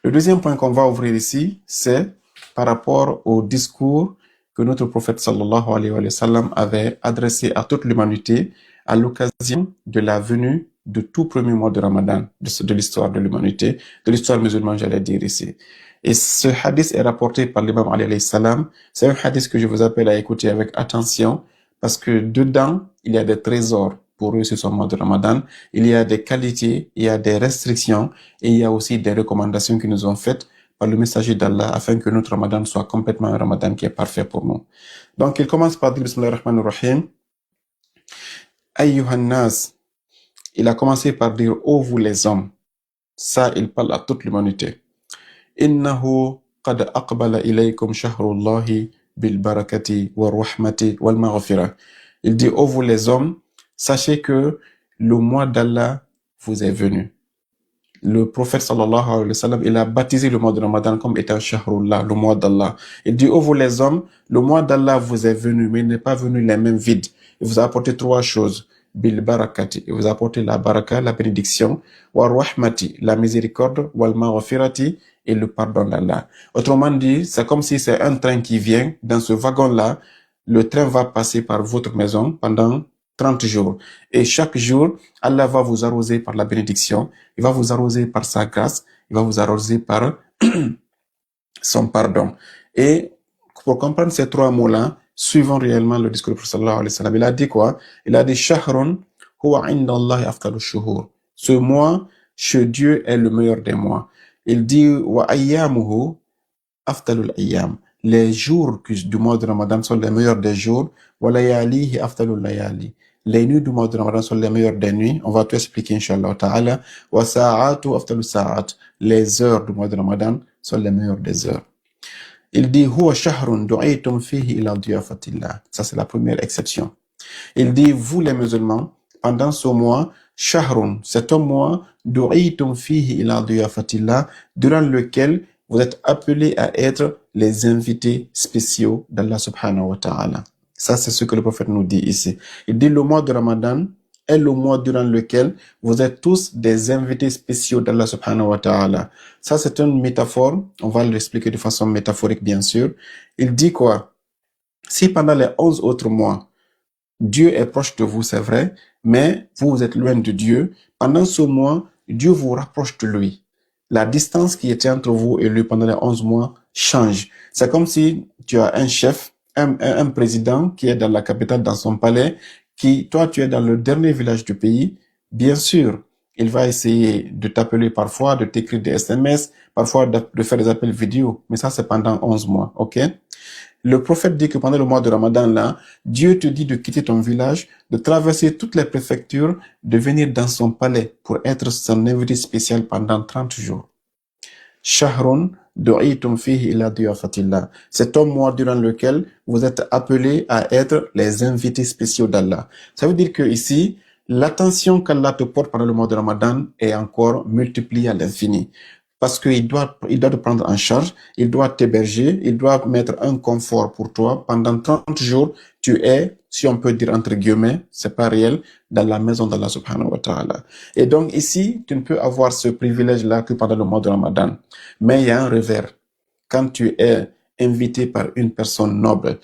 Le deuxième point qu'on va ouvrir ici, c'est par rapport au discours que notre prophète sallallahu alayhi wa sallam avait adressé à toute l'humanité à l'occasion de la venue du tout premier mois de Ramadan, de l'histoire de l'humanité, de l'histoire musulmane, j'allais dire ici. Et ce hadith est rapporté par l'imam Ali alayhi salam. C'est un hadith que je vous appelle à écouter avec attention parce que dedans, il y a des trésors pour eux sur ce mois de Ramadan. Il y a des qualités, il y a des restrictions et il y a aussi des recommandations qui nous ont faites par le messager d'Allah afin que notre Ramadan soit complètement un Ramadan qui est parfait pour nous. Donc, il commence par dire Bismillahirrahmanirrahim. Ayyuhan nas. Il a commencé par dire ô vous les hommes. Ça, il parle à toute l'humanité. Innahu qad aqbala ilaykum shahrullahi bil barakati wal rahmati wal maghfirah. Il dit ô vous les hommes, sachez que le mois d'Allah vous est venu. Le prophète sallallahu alayhi wa sallam, il a baptisé le mois de Ramadan comme étant Shahrullah, le mois d'Allah. Il dit, ô vous les hommes, le mois d'Allah vous est venu, mais il n'est pas venu les mêmes vides. Il vous a apporté trois choses. Bil barakati, il vous a apporté la baraka, la bénédiction, wa rahmati, la miséricorde, wal maghfirati, et le pardon d'Allah. Autrement dit, c'est comme si c'est un train qui vient, dans ce wagon-là, le train va passer par votre maison pendant 30 jours. Et chaque jour, Allah va vous arroser par la bénédiction, il va vous arroser par sa grâce, il va vous arroser par son pardon. Et pour comprendre ces trois mots-là, suivons réellement le discours du prophète sallallahu alayhi wa sallam. Il a dit quoi? Il a dit Shahrun huwa inda Allahi afdalu shuhur. Ce mois, chez Dieu, est le meilleur des mois. Il dit wa ayyamuhu afdalul ayyam. Les jours du mois de Ramadan sont les meilleurs des jours. Wa layalihi afdalul layali. Les nuits du mois de Ramadan sont les meilleures des nuits. On va tout expliquer, Inch'Allah ta'ala. Wa sa'atu afdalu sa'at. Les heures du mois de Ramadan sont les meilleures des heures. Il dit, huwa shahrun du'itum fihi ila diyafatillah. Ça, c'est la première exception. Il dit, vous les musulmans, pendant ce mois, shahrun, c'est un mois du'itum fihi ila diyafatillah, durant lequel vous êtes appelés à être les invités spéciaux d'Allah subhanahu wa ta'ala. Ça, c'est ce que le prophète nous dit ici. Il dit, le mois de Ramadan est le mois durant lequel vous êtes tous des invités spéciaux d'Allah subhanahu wa ta'ala. Ça, c'est une métaphore. On va l'expliquer de façon métaphorique, bien sûr. Il dit quoi? Si pendant les 11 autres mois, Dieu est proche de vous, c'est vrai, mais vous êtes loin de Dieu, pendant ce mois, Dieu vous rapproche de lui. La distance qui était entre vous et lui pendant les 11 mois change. C'est comme si tu as un chef, un président qui est dans la capitale, dans son palais, toi, tu es dans le dernier village du pays. Bien sûr, il va essayer de t'appeler parfois, de t'écrire des SMS, parfois de faire des appels vidéo. Mais ça, c'est pendant 11 mois, ok? Le prophète dit que pendant le mois de Ramadan, là, Dieu te dit de quitter ton village, de traverser toutes les préfectures, de venir dans son palais pour être son invité spécial pendant 30 jours. Shahrun du'itum fihi ila diyafatillah. C'est un mois durant lequel vous êtes appelés à être les invités spéciaux d'Allah. Ça veut dire que ici, l'attention qu'Allah te porte pendant le mois de Ramadan est encore multipliée à l'infini. Parce qu'il doit te prendre en charge, il doit t'héberger, il doit mettre un confort pour toi. Pendant 30 jours, tu es, si on peut dire entre guillemets, c'est pas réel, dans la maison d'Allah subhanahu wa ta'ala. Et donc ici, tu ne peux avoir ce privilège-là que pendant le mois de Ramadan. Mais il y a un revers. Quand tu es invité par une personne noble,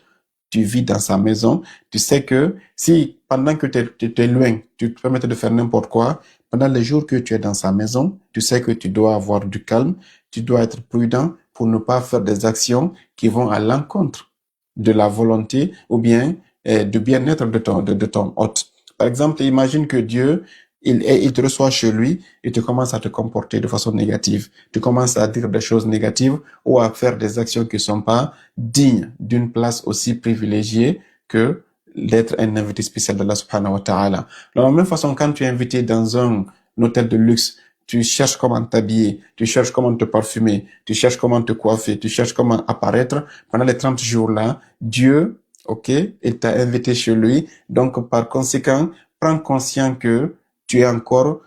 tu vis dans sa maison, tu sais que si pendant que tu es loin, tu te permets de faire n'importe quoi, pendant les jours que tu es dans sa maison, tu sais que tu dois avoir du calme, tu dois être prudent pour ne pas faire des actions qui vont à l'encontre de la volonté ou bien du bien-être de ton hôte. Par exemple, imagine que Dieu, il te reçoit chez lui et tu commences à te comporter de façon négative. Tu commences à dire des choses négatives ou à faire des actions qui ne sont pas dignes d'une place aussi privilégiée que d'être un invité spécial d'Allah subhanahu wa ta'ala. De la même façon, quand tu es invité dans un hôtel de luxe, tu cherches comment t'habiller, tu cherches comment te parfumer, tu cherches comment te coiffer, tu cherches comment apparaître. Pendant les 30 jours-là, Dieu, ok, il t'a invité chez lui. Donc, par conséquent, prends conscience que tu es encore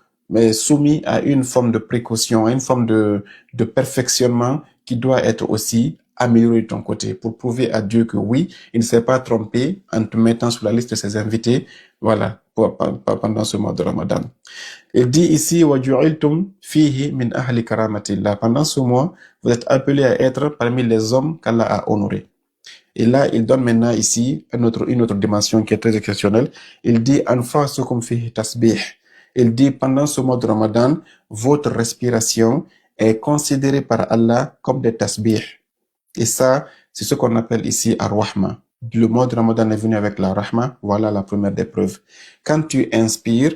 soumis à une forme de précaution, à une forme de perfectionnement qui doit être aussi améliorer de ton côté, pour prouver à Dieu que oui, il ne s'est pas trompé en te mettant sur la liste de ses invités, voilà, pendant ce mois de Ramadan. Il dit ici, وَجُعِلْتُمْ فِيهِ مِنْ أَهْلِ كَرَامَةِ اللَّهِ. Pendant ce mois, vous êtes appelés à être parmi les hommes qu'Allah a honorés. Et là, il donne maintenant ici une autre dimension qui est très exceptionnelle. Il dit, أَنْفَاسُكُمْ فِيهِ تَسْبِيحٌ. Il dit, pendant ce mois de Ramadan, votre respiration est considérée par Allah comme des tasbih. Et ça, c'est ce qu'on appelle ici ar-Rahma. Le mois de Ramadan est venu avec la Rahma. Voilà la première des preuves. Quand tu inspires,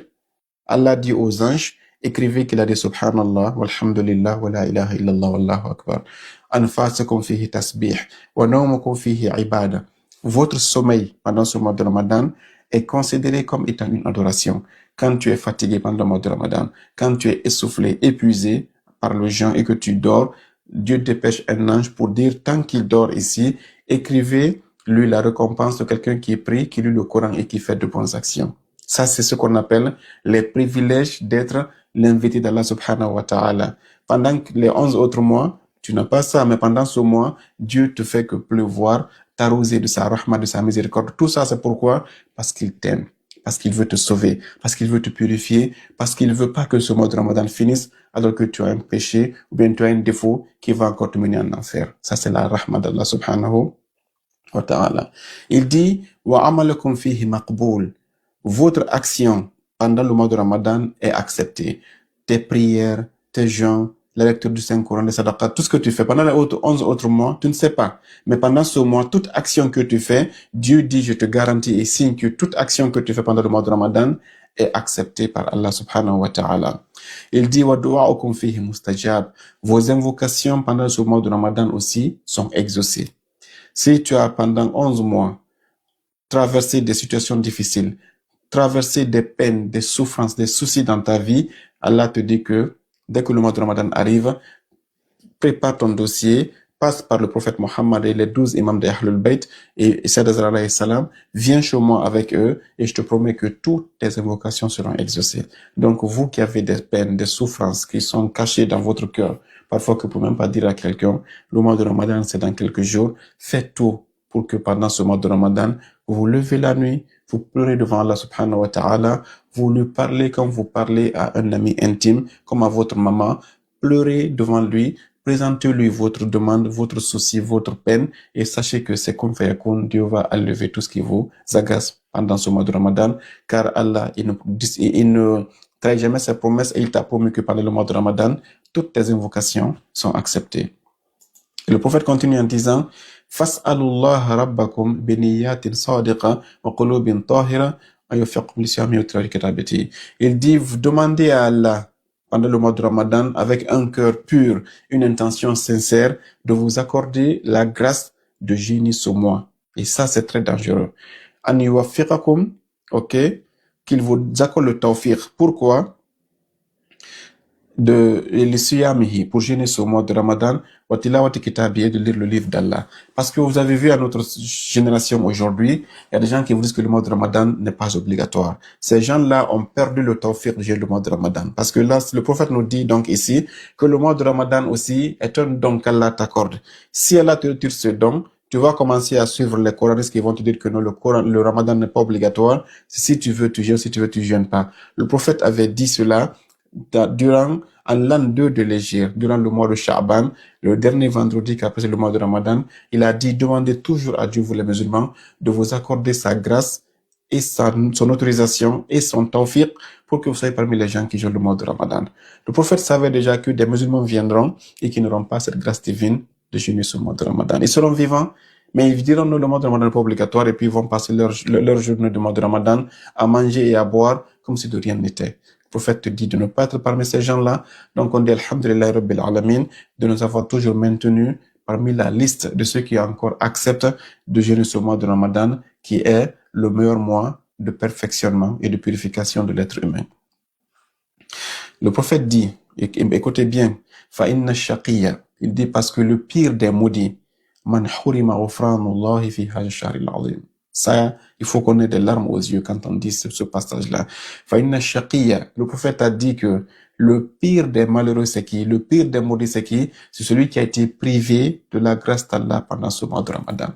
Allah dit aux anges, écrivez qu'il a dit Subhanallah, walhamdulillah, wa la ilaha illallah, wallahu akbar. Anfasukum fihi tasbih, wa nawmukum fihi ibada. Votre sommeil pendant ce mois de Ramadan est considéré comme étant une adoration. Quand tu es fatigué pendant le mois de Ramadan, quand tu es essoufflé, épuisé par le jeûne et que tu dors, Dieu dépêche un ange pour dire, tant qu'il dort ici, écrivez lui la récompense de quelqu'un qui prie, qui lit le Coran et qui fait de bonnes actions. Ça, c'est ce qu'on appelle les privilèges d'être l'invité d'Allah subhanahu wa ta'ala. Pendant les 11 autres mois, tu n'as pas ça, mais pendant ce mois, Dieu te fait que pleuvoir, t'arroser de sa rahma, de sa miséricorde. Tout ça, c'est pourquoi? Parce qu'il t'aime, parce qu'il veut te sauver, parce qu'il veut te purifier, parce qu'il veut pas que ce mois de Ramadan finisse alors que tu as un péché ou bien tu as un défaut qui va encore te mener en enfer. Ça, c'est la rahma d'Allah subhanahu wa ta'ala. Il dit, wa amalakum fihi maqboul. Votre action pendant le mois de Ramadan est acceptée. Tes prières, tes jeûnes, la lecture du Saint-Coran, les sadaqas, tout ce que tu fais pendant les 11 autres mois, tu ne sais pas. Mais pendant ce mois, toute action que tu fais, Dieu dit, je te garantis et signe que toute action que tu fais pendant le mois de Ramadan est acceptée par Allah subhanahu wa ta'ala. Il dit, wa du'a'ukum fihi mustajab. Vos invocations pendant ce mois de Ramadan aussi sont exaucées. Si tu as pendant 11 mois traversé des situations difficiles, traverser des peines, des souffrances, des soucis dans ta vie, Allah te dit que dès que le mois de Ramadan arrive, prépare ton dossier, passe par le prophète Mohammed et les 12 imams de Ahlul Bayt et Sayyid alayhi salam, viens chez moi avec eux et je te promets que toutes tes invocations seront exaucées. Donc vous qui avez des peines, des souffrances qui sont cachées dans votre cœur, parfois que vous ne pouvez même pas dire à quelqu'un, le mois de Ramadan c'est dans quelques jours, faites tout pour que pendant ce mois de Ramadan, vous vous levez la nuit, vous pleurez devant Allah subhanahu wa ta'ala, vous lui parlez comme vous parlez à un ami intime, comme à votre maman, pleurez devant lui, présentez-lui votre demande, votre souci, votre peine, et sachez que c'est kun fayakoun, Dieu va enlever tout ce qui vous agace pendant ce mois de Ramadan, car Allah, il ne trahit jamais ses promesses et il t'a promis que pendant le mois de Ramadan, toutes tes invocations sont acceptées. Et le prophète continue en disant, Fas'alullah rabbakum biniyatin sadiqa wa qulubin tahira ayufiqum lisiyami wa kitabati. Il dit, vous demandez à Allah pendant le mois de Ramadan avec un cœur pur, une intention sincère de vous accorder la grâce de jeûner ce mois. Et ça, c'est très dangereux. An yuwaffiqakum, ok, qu'il vous accorde le tawfiq. Pourquoi? De l'Isiyamihi, pour jeûner ce mois de Ramadan, wa tilawati kitabi, de lire le livre d'Allah. Parce que vous avez vu à notre génération aujourd'hui, il y a des gens qui vous disent que le mois de Ramadan n'est pas obligatoire. Ces gens-là ont perdu le tawfiq de jeûner le mois de Ramadan. Parce que là, le prophète nous dit donc ici que le mois de Ramadan aussi est un don qu'Allah t'accorde. Si Allah te retire ce don, tu vas commencer à suivre les Coranistes qui vont te dire que non, le Ramadan n'est pas obligatoire. Si tu veux, tu jeûnes, si tu veux, tu jeûnes pas. Le prophète avait dit cela durant l'an 2 de l'Hégire, durant le mois de Sha'ban, le dernier vendredi qu'après le mois de Ramadan, il a dit, demandez toujours à Dieu, vous les musulmans, de vous accorder sa grâce et son autorisation et son tawfiq pour que vous soyez parmi les gens qui jeûnent le mois de Ramadan. Le prophète savait déjà que des musulmans viendront et qui n'auront pas cette grâce divine de jeûner ce mois de Ramadan. Ils seront vivants, mais ils diront non, le mois de Ramadan n'est pas obligatoire et puis ils vont passer leur journée de mois de Ramadan à manger et à boire comme si de rien n'était. Le prophète te dit de ne pas être parmi ces gens-là. Donc on dit Alhamdulillah Rabbil Alamin de nous avoir toujours maintenus parmi la liste de ceux qui encore acceptent de jeûner ce mois de Ramadan qui est le meilleur mois de perfectionnement et de purification de l'être humain. Le prophète dit, écoutez bien, fa inna shaqiyya, il dit parce que le pire des maudits, man hurima ghufranullahi fi hadha ash-shahr al-azim. Ça, il faut qu'on ait des larmes aux yeux quand on dit ce passage-là. Fa'inna shaqiyya. Le prophète a dit que le pire des malheureux, c'est qui? Le pire des maudits, c'est qui? C'est celui qui a été privé de la grâce d'Allah pendant ce mois de Ramadan.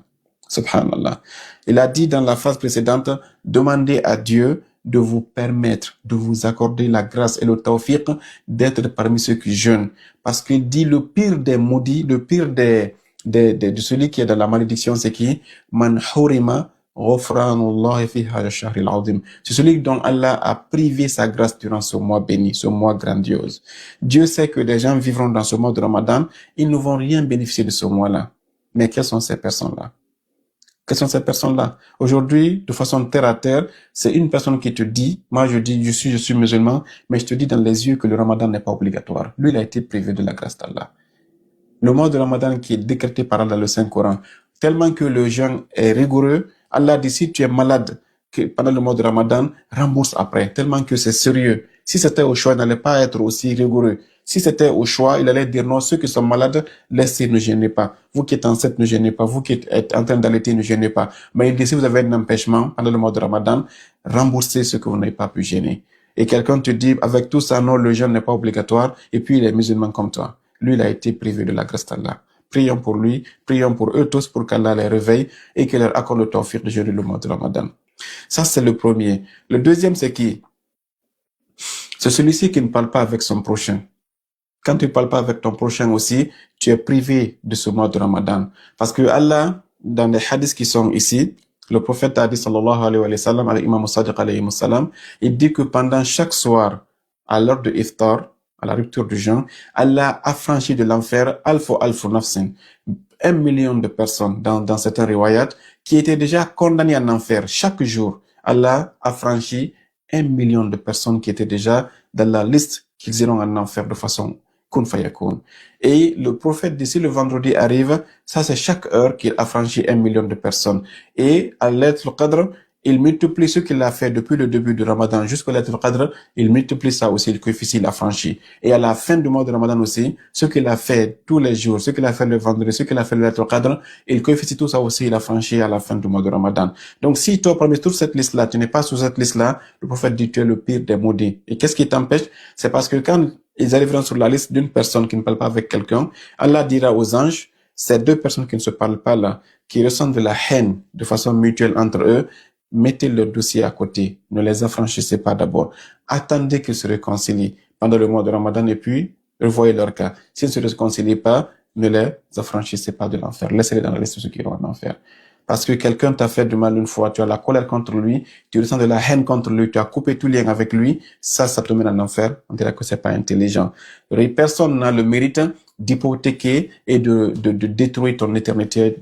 Subhanallah. Il a dit dans la phrase précédente, demandez à Dieu de vous permettre, de vous accorder la grâce et le tawfiq d'être parmi ceux qui jeûnent. Parce qu'il dit le pire des maudits, le pire de celui qui est dans la malédiction, c'est qui? Man hurima ghufranullahi fi hadha ash-shahr al-azim. C'est celui dont Allah a privé sa grâce durant ce mois béni, ce mois grandiose. Dieu sait que les gens vivront dans ce mois de Ramadan, ils ne vont rien bénéficier de ce mois-là. Mais quelles sont ces personnes-là? Quelles sont ces personnes-là? Aujourd'hui, de façon terre à terre, c'est une personne qui te dit, moi je dis, je suis musulman, mais je te dis dans les yeux que le Ramadan n'est pas obligatoire. Lui, il a été privé de la grâce d'Allah. Le mois de Ramadan qui est décrété par Allah, le Saint-Coran, tellement que le jeûne est rigoureux, Allah dit, si tu es malade pendant le mois de Ramadan, rembourse après, tellement que c'est sérieux. Si c'était au choix, il n'allait pas être aussi rigoureux. Si c'était au choix, il allait dire non, ceux qui sont malades, laissez, ne gênez pas. Vous qui êtes enceinte, ne gênez pas. Vous qui êtes en train d'allaiter, ne gênez pas. Mais il dit, si vous avez un empêchement pendant le mois de Ramadan, remboursez ce que vous n'avez pas pu gêner. Et quelqu'un te dit, avec tout ça, non, le jeûne n'est pas obligatoire, et puis il est musulman comme toi. Lui, il a été privé de la grâce d'Allah. Prions pour lui, prions pour eux tous pour qu'Allah les réveille et qu'il leur accorde le tawfiq de jeûner le mois de Ramadan. Ça, c'est le premier. Le deuxième, c'est qui? C'est celui-ci qui ne parle pas avec son prochain. Quand tu ne parles pas avec ton prochain aussi, tu es privé de ce mois de Ramadan. Parce que Allah, dans les hadiths qui sont ici, le prophète a dit, sallallahu alayhi wa sallam, avec Imam Sadiq alayhi wa sallam, il dit que pendant chaque soir, à l'heure de iftar, à la rupture du jeûne, Allah a franchi de l'enfer alfu nafsin, 1 million de personnes dans certains riwayat qui étaient déjà condamnées en enfer chaque jour. Allah a franchi 1 million de personnes qui étaient déjà dans la liste qu'ils iront en enfer de façon kun fayakun. Et le prophète dit, si le vendredi arrive, ça c'est chaque heure qu'il a franchi 1 million de personnes. Et à l'Laylatul Qadr, il multiplie ce qu'il a fait depuis le début du Ramadan jusqu'au Laylatul Qadr, il multiplie ça aussi, le coefficient il a franchi. Et à la fin du mois de Ramadan aussi, ce qu'il a fait tous les jours, ce qu'il a fait le vendredi, ce qu'il a fait le Laylatul Qadr, il coefficient tout ça aussi, il a franchi à la fin du mois de Ramadan. Donc si toi, parmi toute cette liste-là, tu n'es pas sur cette liste-là, le prophète dit tu es le pire des maudits. Et qu'est-ce qui t'empêche? C'est parce que quand ils arriveront sur la liste d'une personne qui ne parle pas avec quelqu'un, Allah dira aux anges, ces deux personnes qui ne se parlent pas là, qui ressentent de la haine de façon mutuelle entre eux, mettez leur dossier à côté, ne les affranchissez pas d'abord. Attendez qu'ils se réconcilient pendant le mois de Ramadan et puis revoyez leur cas. S'ils ne se réconcilient pas, ne les affranchissez pas de l'enfer. Laissez-les dans la liste de ceux qui iront en enfer. Parce que quelqu'un t'a fait du mal une fois, tu as la colère contre lui, tu ressens de la haine contre lui, tu as coupé tout lien avec lui, ça te mène en enfer. On dirait que c'est pas intelligent. Personne n'a le mérite d'hypothéquer et de détruire ton éternité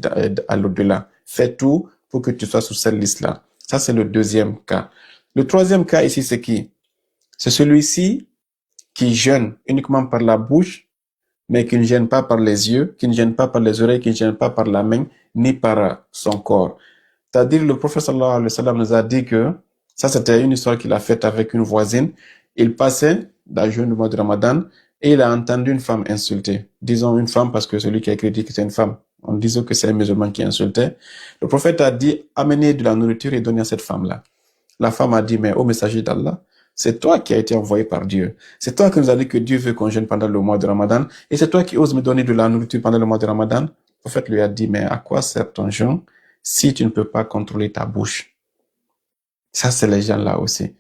à l'au-delà. Fais tout pour que tu sois sur cette liste-là. Ça, c'est le deuxième cas. Le troisième cas ici, c'est qui? C'est celui-ci qui jeûne uniquement par la bouche, mais qui ne gêne pas par les yeux, qui ne gêne pas par les oreilles, qui ne gêne pas par la main, ni par son corps. C'est-à-dire, le prophète sallallahu alayhi wa sallam nous a dit que, ça c'était une histoire qu'il a faite avec une voisine, il passait dans le jeûne du mois de Ramadan, et il a entendu une femme insulter. Disons une femme parce que celui qui a écrit dit que c'est une femme. On disait que c'est un musulman qui insultait. Le prophète a dit, amenez de la nourriture et donnez à cette femme-là. La femme a dit, mais ô messager d'Allah, c'est toi qui as été envoyé par Dieu. C'est toi qui nous as dit que Dieu veut qu'on jeûne pendant le mois de Ramadan. Et c'est toi qui oses me donner de la nourriture pendant le mois de Ramadan. Le prophète lui a dit, mais à quoi sert ton jeûne si tu ne peux pas contrôler ta bouche? Ça, c'est les gens là aussi.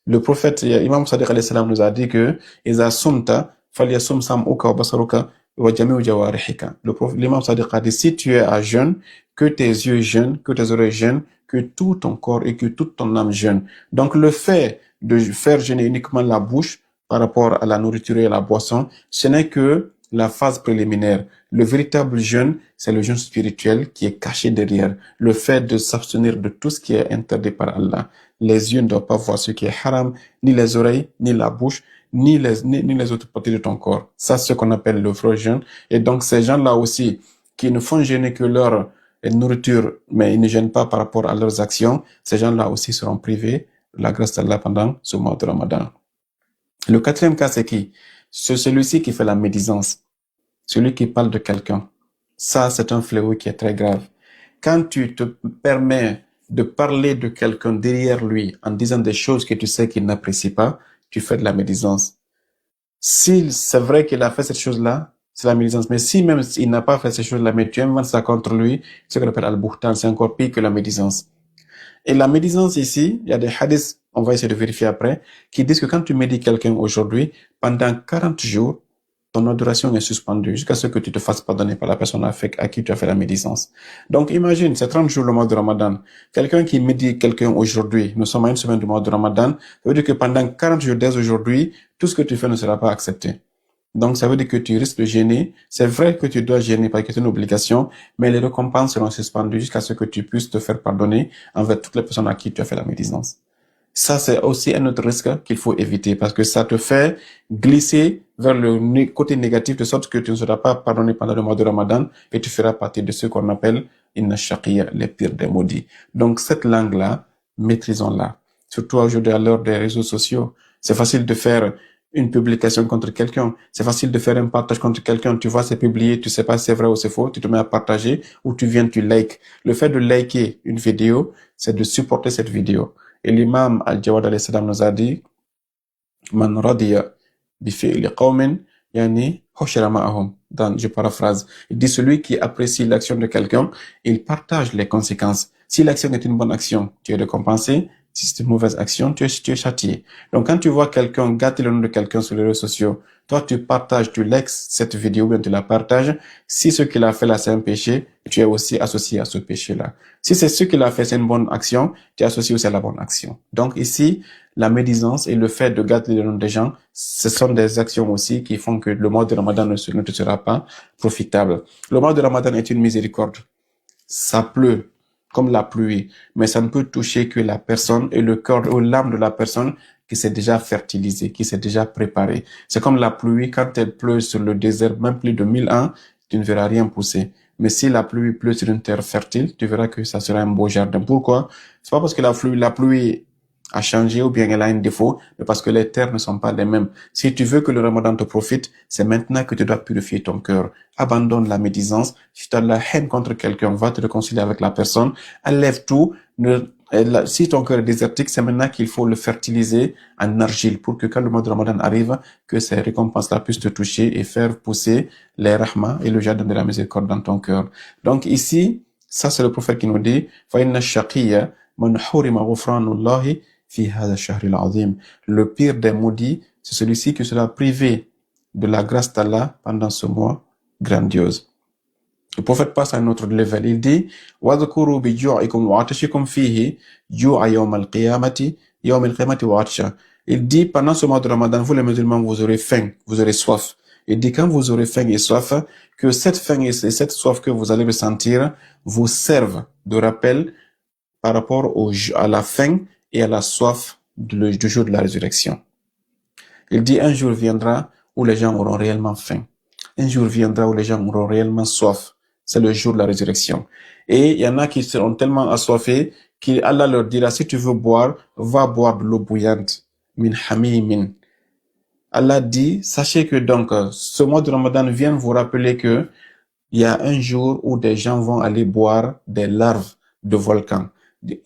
Le prophète, Imam Sadiq alayhi salam nous a dit que, Iza sumta, falyasum sam'uka wa basaruka wa jami'u jawarihika. L'imam Sadiq a dit, si tu es à jeûne, que tes yeux jeûnent, que tes oreilles jeûnent, que tout ton corps et que toute ton âme jeûne. Donc, le fait de faire jeûner uniquement la bouche par rapport à la nourriture et à la boisson, ce n'est que la phase préliminaire. Le véritable jeûne, c'est le jeûne spirituel qui est caché derrière. Le fait de s'abstenir de tout ce qui est interdit par Allah. Les yeux ne doivent pas voir ce qui est haram, ni les oreilles, ni la bouche, ni les autres parties de ton corps. Ça, c'est ce qu'on appelle le vrai jeûne. Et donc, ces gens-là aussi, qui ne font jeûner que leur nourriture, mais ils ne gênent pas par rapport à leurs actions, ces gens-là aussi seront privés de la grâce d'Allah pendant ce mois de Ramadan. Le quatrième cas, c'est qui? C'est celui-ci qui fait la médisance. Celui qui parle de quelqu'un. Ça, c'est un fléau qui est très grave. Quand tu te permets de parler de quelqu'un derrière lui en disant des choses que tu sais qu'il n'apprécie pas, tu fais de la médisance. Si c'est vrai qu'il a fait cette chose-là, c'est la médisance. Mais si même il n'a pas fait cette chose-là, mais tu inventes ça contre lui, ce qu'on appelle al-buhtan, c'est encore pire que la médisance. Et la médisance ici, il y a des hadiths, on va essayer de vérifier après, qui disent que quand tu médites quelqu'un aujourd'hui, pendant 40 jours, ton adoration est suspendue jusqu'à ce que tu te fasses pardonner par la personne à qui tu as fait la médisance. Donc imagine, c'est 30 jours le mois de Ramadan. Quelqu'un qui médite quelqu'un aujourd'hui, nous sommes à une semaine du mois de Ramadan, ça veut dire que pendant 40 jours dès aujourd'hui, tout ce que tu fais ne sera pas accepté. Donc, ça veut dire que tu risques de gêner. C'est vrai que tu dois gêner parce que c'est une obligation, mais les récompenses seront suspendues jusqu'à ce que tu puisses te faire pardonner envers toutes les personnes à qui tu as fait la médisance. Ça, c'est aussi un autre risque qu'il faut éviter parce que ça te fait glisser vers le côté négatif de sorte que tu ne seras pas pardonné pendant le mois de Ramadan et tu feras partie de ceux qu'on appelle inna shaqiyya, les pires des maudits. Donc, cette langue-là, maîtrisons-la. Surtout aujourd'hui à l'heure des réseaux sociaux. C'est facile de faire une publication contre quelqu'un. C'est facile de faire un partage contre quelqu'un. Tu vois, c'est publié, tu sais pas si c'est vrai ou c'est faux, tu te mets à partager ou tu viens, tu likes. Le fait de liker une vidéo, c'est de supporter cette vidéo. Et l'imam Al-Jawad alayhi salam nous a dit, Man radiya bi fi'li qawmin, yani hushira ma'ahum. Je paraphrase. Il dit celui qui apprécie l'action de quelqu'un, il partage les conséquences. Si l'action est une bonne action, tu es récompensé. Si c'est une mauvaise action, tu es châtié. Donc, quand tu vois quelqu'un gâter le nom de quelqu'un sur les réseaux sociaux, toi, tu partages, tu likes cette vidéo, bien tu la partages. Si ce qu'il a fait là, c'est un péché, tu es aussi associé à ce péché-là. Si c'est ce qu'il a fait, c'est une bonne action, tu es associé aussi à la bonne action. Donc, ici, la médisance et le fait de gâter le nom des gens, ce sont des actions aussi qui font que le mois de Ramadan ne te sera pas profitable. Le mois de Ramadan est une miséricorde. Ça pleut comme la pluie, mais ça ne peut toucher que la personne et le cœur ou l'âme de la personne qui s'est déjà fertilisée, qui s'est déjà préparée. C'est comme la pluie, quand elle pleut sur le désert, même plus de 1000 ans, tu ne verras rien pousser. Mais si la pluie pleut sur une terre fertile, tu verras que ça sera un beau jardin. Pourquoi? C'est pas parce que la pluie a changé ou bien elle a un défaut, mais parce que les terres ne sont pas les mêmes. Si tu veux que le Ramadan te profite, c'est maintenant que tu dois purifier ton cœur. Abandonne la médisance. Si tu as la haine contre quelqu'un, va te réconcilier avec la personne. Enlève tout. Si ton cœur est désertique, c'est maintenant qu'il faut le fertiliser en argile pour que quand le mois de Ramadan arrive, que ces récompenses-là puissent te toucher et faire pousser les rahmas et le jardin de la miséricorde dans ton cœur. Donc ici, ça c'est le prophète qui nous dit, فَإِنَّ الشَّقِيَّ مَنْ حُرِمَ غُفْرَانُ اللَّهِ في هذا الشهر العظيم. Le pire des maudits, c'est celui-ci qui sera privé de la grâce d'Allah pendant ce mois grandiose. Le prophète passe à un autre level. Il dit, وَذْكُرُوا بِجُوعِكُمْ وَعَطْشِكُمْ فِيهِ جُوعَ يَوْمَ الْقِيَامَةِ وَعَطْشًا. Il dit, pendant ce mois de Ramadan, vous les musulmans, vous aurez faim, vous aurez soif. Il dit, quand vous aurez faim et soif, que cette faim et cette soif que vous allez ressentir vous servent de rappel par rapport à la faim et à la soif du jour de la résurrection. Il dit, un jour viendra où les gens auront réellement faim. Un jour viendra où les gens auront réellement soif. C'est le jour de la résurrection. Et il y en a qui seront tellement assoiffés qu'Allah leur dira, si tu veux boire, va boire de l'eau bouillante. Min hamimin. Allah dit, sachez que donc, ce mois de Ramadan vient vous rappeler que il y a un jour où des gens vont aller boire des larves de volcans.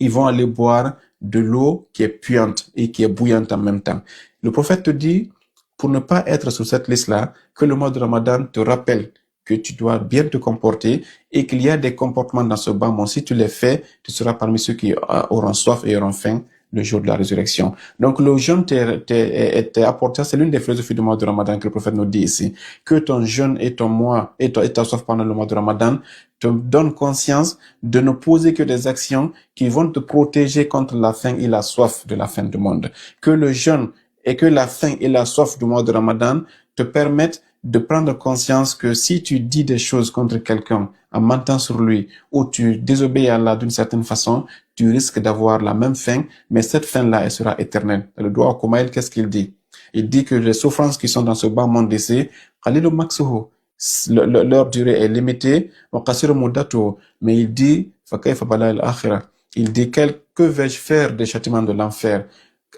Ils vont aller boire de l'eau qui est puante et qui est bouillante en même temps. Le prophète te dit, pour ne pas être sur cette liste-là, que le mois de Ramadan te rappelle que tu dois bien te comporter et qu'il y a des comportements dans ce bas monde. Si tu les fais, tu seras parmi ceux qui auront soif et auront faim le jour de la résurrection. Donc le jeûne t'est apporté, c'est l'une des philosophies du mois de Ramadan que le prophète nous dit ici, que ton jeûne et ton mois et ta soif pendant le mois de Ramadan te donnent conscience de ne poser que des actions qui vont te protéger contre la faim et la soif de la fin du monde. Que le jeûne et que la faim et la soif du mois de Ramadan te permettent de prendre conscience que si tu dis des choses contre quelqu'un en mentant sur lui ou tu désobéis à Allah d'une certaine façon, tu risques d'avoir la même faim, mais cette faim-là, elle sera éternelle. Le doigt au Kumail, qu'est-ce qu'il dit? Il dit que les souffrances qui sont dans ce bas monde ici, leur durée est limitée, mais il dit, il dit, que vais-je faire des châtiments de l'enfer?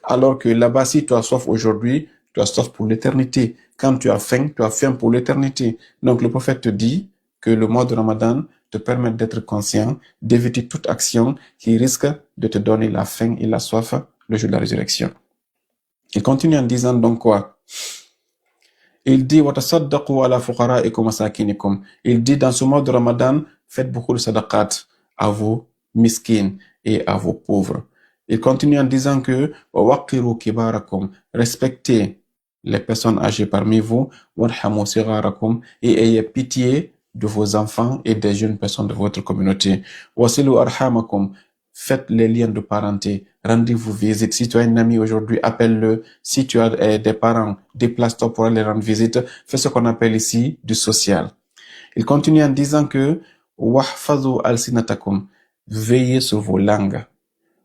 Alors que là-bas, si tu as soif aujourd'hui, tu as soif pour l'éternité. Quand tu as faim pour l'éternité. Donc le prophète te dit que le mois de Ramadan te permettre d'être conscient, d'éviter toute action qui risque de te donner la faim et la soif le jour de la résurrection. Il continue en disant donc quoi? Il dit وَتَصَدَّقُوا عَلَى فُقَرَائِكُمْ وَمَسَاكِنِكُمْ. Il dit dans ce mois de Ramadan, faites beaucoup de sadaqat à vos miskins et à vos pauvres. Il continue en disant que وَوَقِّرُوا كِبَارَكُمْ. Respectez les personnes âgées parmi vous, وَارْحَمُوا صِغَارَكُمْ, et ayez pitié de vos enfants et des jeunes personnes de votre communauté. وَصِلُوا أَرْحَامَكُمْ. Faites les liens de parenté, rendez-vous visite. Si tu as un ami aujourd'hui, appelle-le. Si tu as des parents, déplace-toi pour aller rendre visite. Fais ce qu'on appelle ici du social. Il continue en disant que وَحْفَظُوا أَلْسِنَتَكُمْ. Veillez sur vos langues.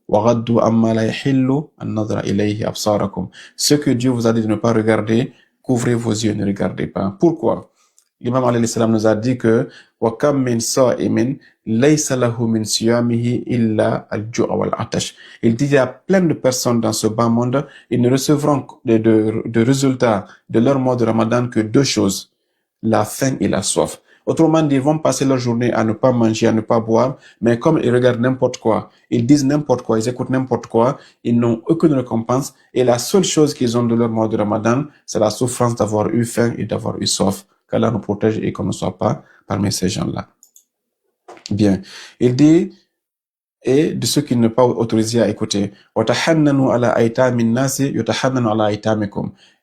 وَغَدُّوا أَمَّا لَا يَحِلُّ النَّظْرَ إِلَيْهِ أَبْصَارَكُمْ. Ce que Dieu vous a dit de ne pas regarder, couvrez vos yeux, ne regardez pas. Pourquoi? L'imam alayhi salam nous a dit que وَكَمْ مِنْ صَائِمٍ لَيْسَ لَهُ مِنْ صِيَامِهِ إِلَّا الْجُوعَ وَالْعَطَشِ. Il dit il y a plein de personnes dans ce bas monde, ils ne recevront de résultats de leur mois de Ramadan que deux choses, la faim et la soif. Autrement dit, ils vont passer leur journée à ne pas manger, à ne pas boire, mais comme ils regardent n'importe quoi, ils disent n'importe quoi, ils écoutent n'importe quoi, ils n'ont aucune récompense, et la seule chose qu'ils ont de leur mois de Ramadan, c'est la souffrance d'avoir eu faim et d'avoir eu soif. Qu'Allah nous protège et qu'on ne soit pas parmi ces gens-là. Bien. Il dit, et de ceux qui ne sont pas autorisés à écouter,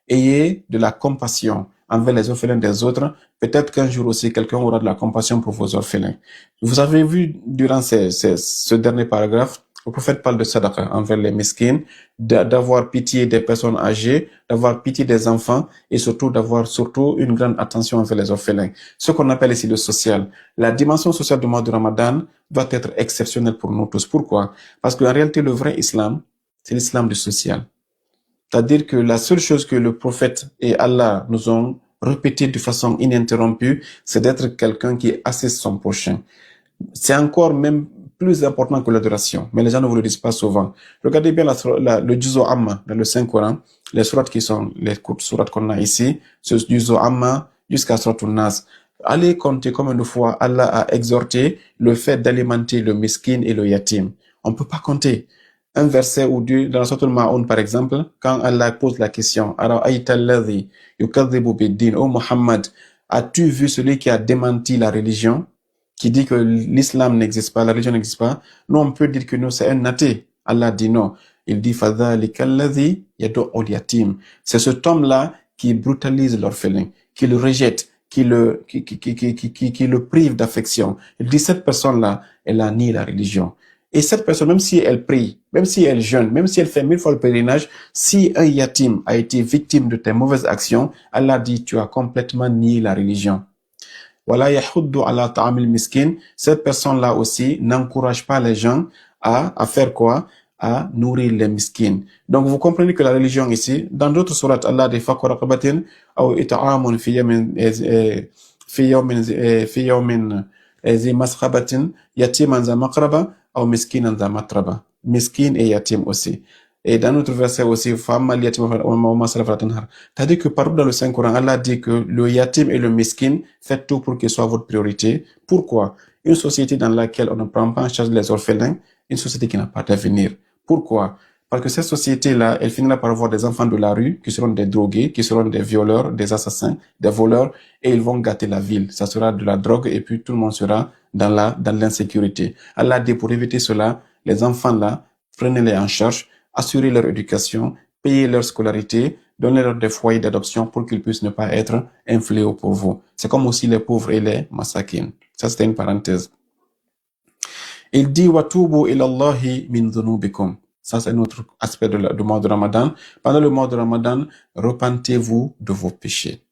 ayez de la compassion envers les orphelins des autres. Peut-être qu'un jour aussi, quelqu'un aura de la compassion pour vos orphelins. Vous avez vu durant ce dernier paragraphe, le prophète parle de sadaqa envers les miskins, d'avoir pitié des personnes âgées, d'avoir pitié des enfants et surtout d'avoir une grande attention envers les orphelins. Ce qu'on appelle ici le social. La dimension sociale du mois de Ramadan doit être exceptionnelle pour nous tous. Pourquoi? Parce qu'en réalité, le vrai islam, c'est l'islam du social. C'est-à-dire que la seule chose que le prophète et Allah nous ont répété de façon ininterrompue, c'est d'être quelqu'un qui assiste son prochain. C'est encore même plus important que l'adoration, mais les gens ne vous le disent pas souvent. Regardez bien le Juzo Amma dans le Saint-Coran, les sourates qui sont les courtes sourates qu'on a ici, ce Juzo Amma jusqu'à Suratul Nas. Allez compter combien de fois Allah a exhorté le fait d'alimenter le miskin et le yatim. On ne peut pas compter. Un verset ou deux dans la Suratul Ma'un par exemple, quand Allah pose la question, Ara'ayta alladhi yukadhibu bid-din, ô Muhammad, as-tu vu celui qui a démenti la religion, qui dit que l'islam n'existe pas, la religion n'existe pas? Nous, on peut dire que nous, c'est un athée. Allah dit non. Il dit, فَذَلِكَ الَّذِي يَدُعُّ الْيَتِيمَ. C'est cet homme-là qui brutalise l'orphelin, qui le rejette, qui le prive d'affection. Il dit, cette personne-là, elle a nié la religion. Et cette personne, même si elle prie, même si elle jeûne, même si elle fait 1000 fois le pèlerinage, si un yatim a été victime de tes mauvaises actions, Allah dit, tu as complètement nié la religion. Wala yahuddu ala ta'amil miskin. Cette personne-là aussi n'encourage pas les gens à faire quoi? À nourrir les miskins. Donc vous comprenez que la religion ici, dans d'autres sourates, Allah dit faqra qabatin aw it'amun fi yawmin zi masqabatin yatiman za maqraba aw miskinan za matraba. Miskin et yatim aussi. Et dans notre verset aussi, c'est-à-dire que partout dans le Saint-Coran, Allah dit que le yatim et le miskin, faites tout pour qu'ils soient votre priorité. Pourquoi? Une société dans laquelle on ne prend pas en charge les orphelins, une société qui n'a pas d'avenir. Pourquoi? Parce que cette société-là, elle finira par avoir des enfants de la rue qui seront des drogués, qui seront des violeurs, des assassins, des voleurs, et ils vont gâter la ville. Ça sera de la drogue et puis tout le monde sera dans l'insécurité. Allah dit pour éviter cela, les enfants-là, prenez-les en charge, assurer leur éducation, payer leur scolarité, donner leur des foyers d'adoption pour qu'ils puissent ne pas être un fléau pour vous. C'est comme aussi les pauvres et les masakines. Ça, c'était une parenthèse. Il dit, وَتُوبُوا إِلَى اللَّهِ مِنْ ذُنُوبِكُمْ. Ça, c'est notre aspect du mois de Ramadan. Pendant le mois de Ramadan, repentez-vous de vos péchés.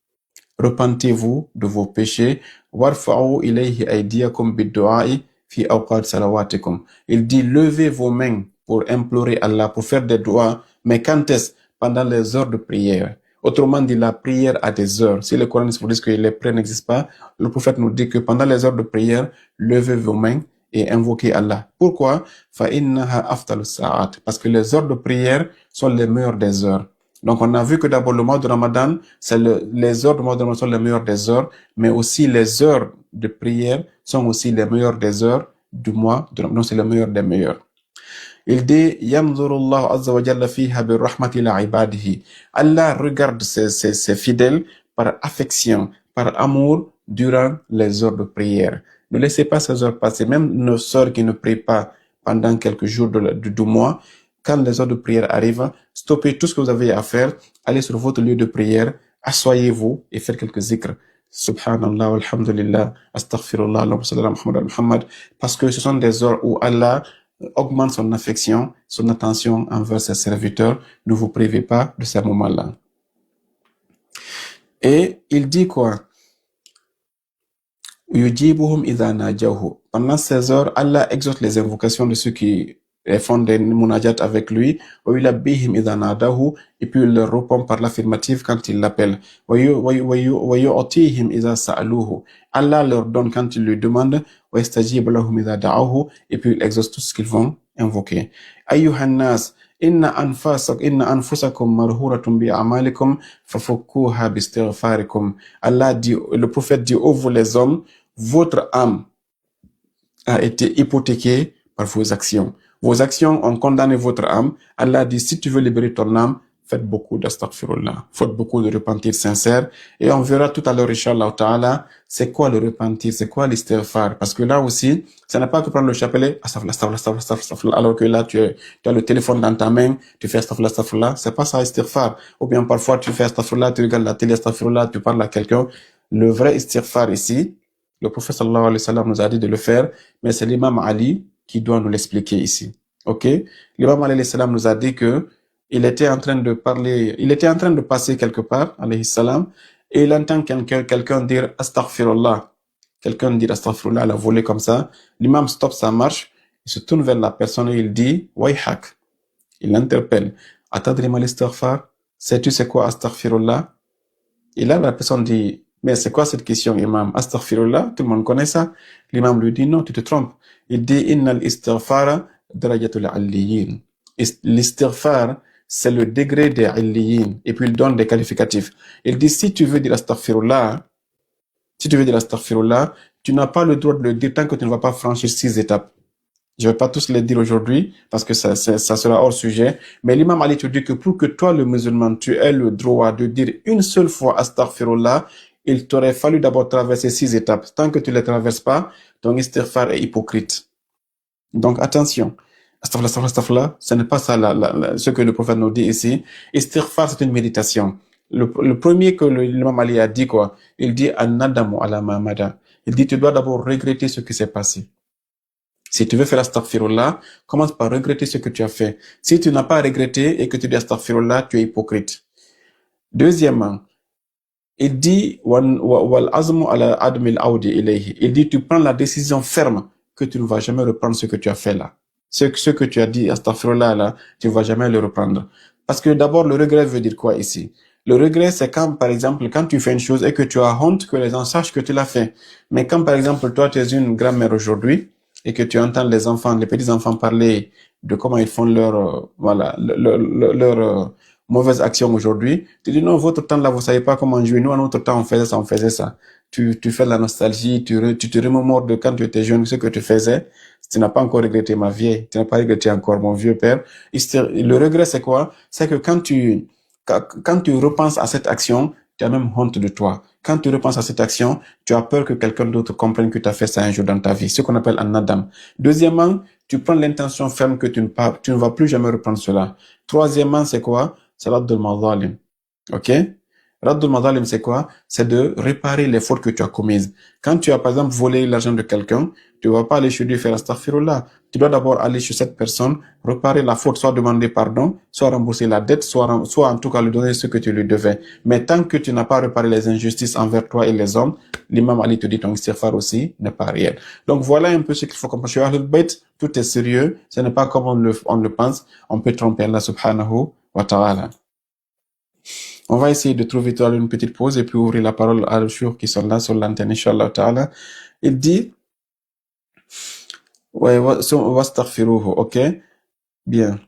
Repentez-vous de vos péchés. وَارْفَعُوا إِلَيْهِ أَيْدِيَكُمْ بِالدُّعَاءِ فِي أَوْقَاتِ صَلَوَاتِكُمْ. Il dit, levez vos mains pour implorer Allah, pour faire des doigts. Mais quand est-ce? Pendant les heures de prière. Autrement dit, la prière a des heures. Si le Coran nous dit que les prières n'existent pas, le prophète nous dit que pendant les heures de prière, levez vos mains et invoquez Allah. Pourquoi? فَإِنَّهَا أَفْضَلُ السَّاعَاتِ. Parce que les heures de prière sont les meilleures des heures. Donc on a vu que d'abord le mois de Ramadan, les heures du mois de Ramadan sont les meilleures des heures, mais aussi les heures de prière sont aussi les meilleures des heures du mois, donc c'est le meilleur des meilleurs. Il dit Yanzurullah azza wa jalla fiha bi rahmati la ibadihi. Allah regarde ses fidèles par affection, par amour durant les heures de prière. Ne laissez pas ces heures passer. Même nos sœurs qui ne prient pas pendant quelques jours du mois, quand les heures de prière arrivent, stoppez tout ce que vous avez à faire, allez sur votre lieu de prière, asseyez-vous et faites quelques zikrs. Subhanallah, alhamdulillah, astaghfirullah, Allahumma salli ala Muhammad, Muhammad, parce que ce sont des heures où Allah augmente son affection, son attention envers ses serviteurs. Ne vous privez pas de ces moments-là. Et il dit quoi? Pendant ces heures, Allah exauce les invocations de ceux qui font des munajat avec lui, et puis il leur répond par l'affirmative quand il l'appelle. Allah leur donne quand ils lui demandent, et puis il exauce tout ce qu'ils vont invoquer. Ayyuhannas, inna anfusakum marhuratun bi amalikum fafukkuha bistighfarikum. Allah dit, le prophète dit, ô vous les hommes, votre âme a été hypothéquée par vos actions. Vos actions ont condamné votre âme. Allah dit, si tu veux libérer ton âme, faites beaucoup d'astaghfirullah. Faites beaucoup de repentir sincère. Et on verra tout à l'heure, Inch'Allah Ta'ala, c'est quoi le repentir, c'est quoi l'istighfar. Parce que là aussi, ça n'a pas que prendre le chapelet, astaghfirullah, alors que là, tu as le téléphone dans ta main, tu fais astaghfirullah. C'est pas ça, istighfar. Ou bien parfois, tu fais astaghfirullah, tu regardes la télé, astaghfirullah, tu parles à quelqu'un. Le vrai istighfar ici, le prophète sallallahu alayhi wa sallam nous a dit de le faire, mais c'est l'imam Ali qui doit nous l'expliquer ici. Ok? L'imam Ali alayhi salam nous a dit que il était en train de parler, il était en train de passer quelque part, alayhi salam, et il entend quelqu'un dire astaghfirullah. Quelqu'un dit astaghfirullah à la volée comme ça. L'imam stoppe sa marche, il se tourne vers la personne et il dit wayhak. Il l'interpelle. Atadri mal istighfar? Sais-tu c'est quoi astaghfirullah? Et là, la personne dit, mais c'est quoi cette question, imam? Astaghfirullah, tout le monde connaît ça. L'imam lui dit, non, tu te trompes. Il dit, innal istighfara darajatul alliyin. L'istighfar, c'est le degré des alliyin. Et puis il donne des qualificatifs. Il dit, si tu veux dire astaghfirullah, tu n'as pas le droit de le dire tant que tu ne vas pas franchir 6 étapes. Je ne vais pas tous les dire aujourd'hui parce que ça sera hors sujet. Mais l'imam Ali te dit que pour que toi, le musulman, tu aies le droit de dire une seule fois astaghfirullah, il t'aurait fallu d'abord traverser 6 étapes. Tant que tu ne les traverses pas, ton istighfar est hypocrite. Donc attention. Astaghfirullah, ce n'est pas ça ce que le prophète nous dit ici. Istighfar, c'est une méditation. Le premier que l'imam Ali a dit quoi? Il dit an-nadamu ala ma mada. Il dit tu dois d'abord regretter ce qui s'est passé. Si tu veux faire astaghfirullah, commence par regretter ce que tu as fait. Si tu n'as pas regretté et que tu dis astaghfirullah, tu es hypocrite. Deuxièmement, il dit wal azmu ala admil audi ilayhi. Il dit tu prends la décision ferme que tu ne vas jamais reprendre ce que tu as fait là. Ce que tu as dit astaghfirullah là, tu ne vas jamais le reprendre. Parce que d'abord le regret veut dire quoi ici? Le regret, c'est quand, par exemple, quand tu fais une chose et que tu as honte que les gens sachent que tu l'as fait. Mais quand, par exemple, toi, tu es une grand-mère aujourd'hui, et que tu entends les enfants, les petits-enfants parler de comment ils font leur mauvaise action aujourd'hui, tu dis non, votre temps là, vous savez pas comment jouer. Nous, à notre temps, on faisait ça, on faisait ça. Tu fais de la nostalgie, tu te remémores de quand tu étais jeune, ce que tu faisais. Tu n'as pas encore regretté ma vieille, tu n'as pas regretté encore mon vieux père. Le regret, c'est quoi? C'est que quand tu repenses à cette action, tu as même honte de toi. Quand tu repenses à cette action, tu as peur que quelqu'un d'autre comprenne que tu as fait ça un jour dans ta vie. Ce qu'on appelle un Adam. Deuxièmement, tu prends l'intention ferme que tu ne vas plus jamais reprendre cela. Troisièmement, c'est quoi? C'est Raddul Mazalim. Ok? Raddul Mazalim, c'est quoi? C'est de réparer les fautes que tu as commises. Quand tu as, par exemple, volé l'argent de quelqu'un, tu ne vas pas aller chez lui faire astaghfirullah. Tu dois d'abord aller chez cette personne, réparer la faute, soit demander pardon, soit rembourser la dette, soit en tout cas lui donner ce que tu lui devais. Mais tant que tu n'as pas réparé les injustices envers toi et les hommes, l'imam Ali te dit ton istighfar aussi n'est pas réel. Donc voilà un peu ce qu'il faut comprendre. Chez Ahlul Bayt, tout est sérieux. Ce n'est pas comme on le pense. On peut tromper Allah subhanahu wa ta'ala. On va essayer de trouver une petite pause et puis ouvrir la parole à Al-Shur qui sont là sur l'antenne, Inch'Allah ta'ala. Il dit, ouais, wastaghfiruhu, ok? Bien.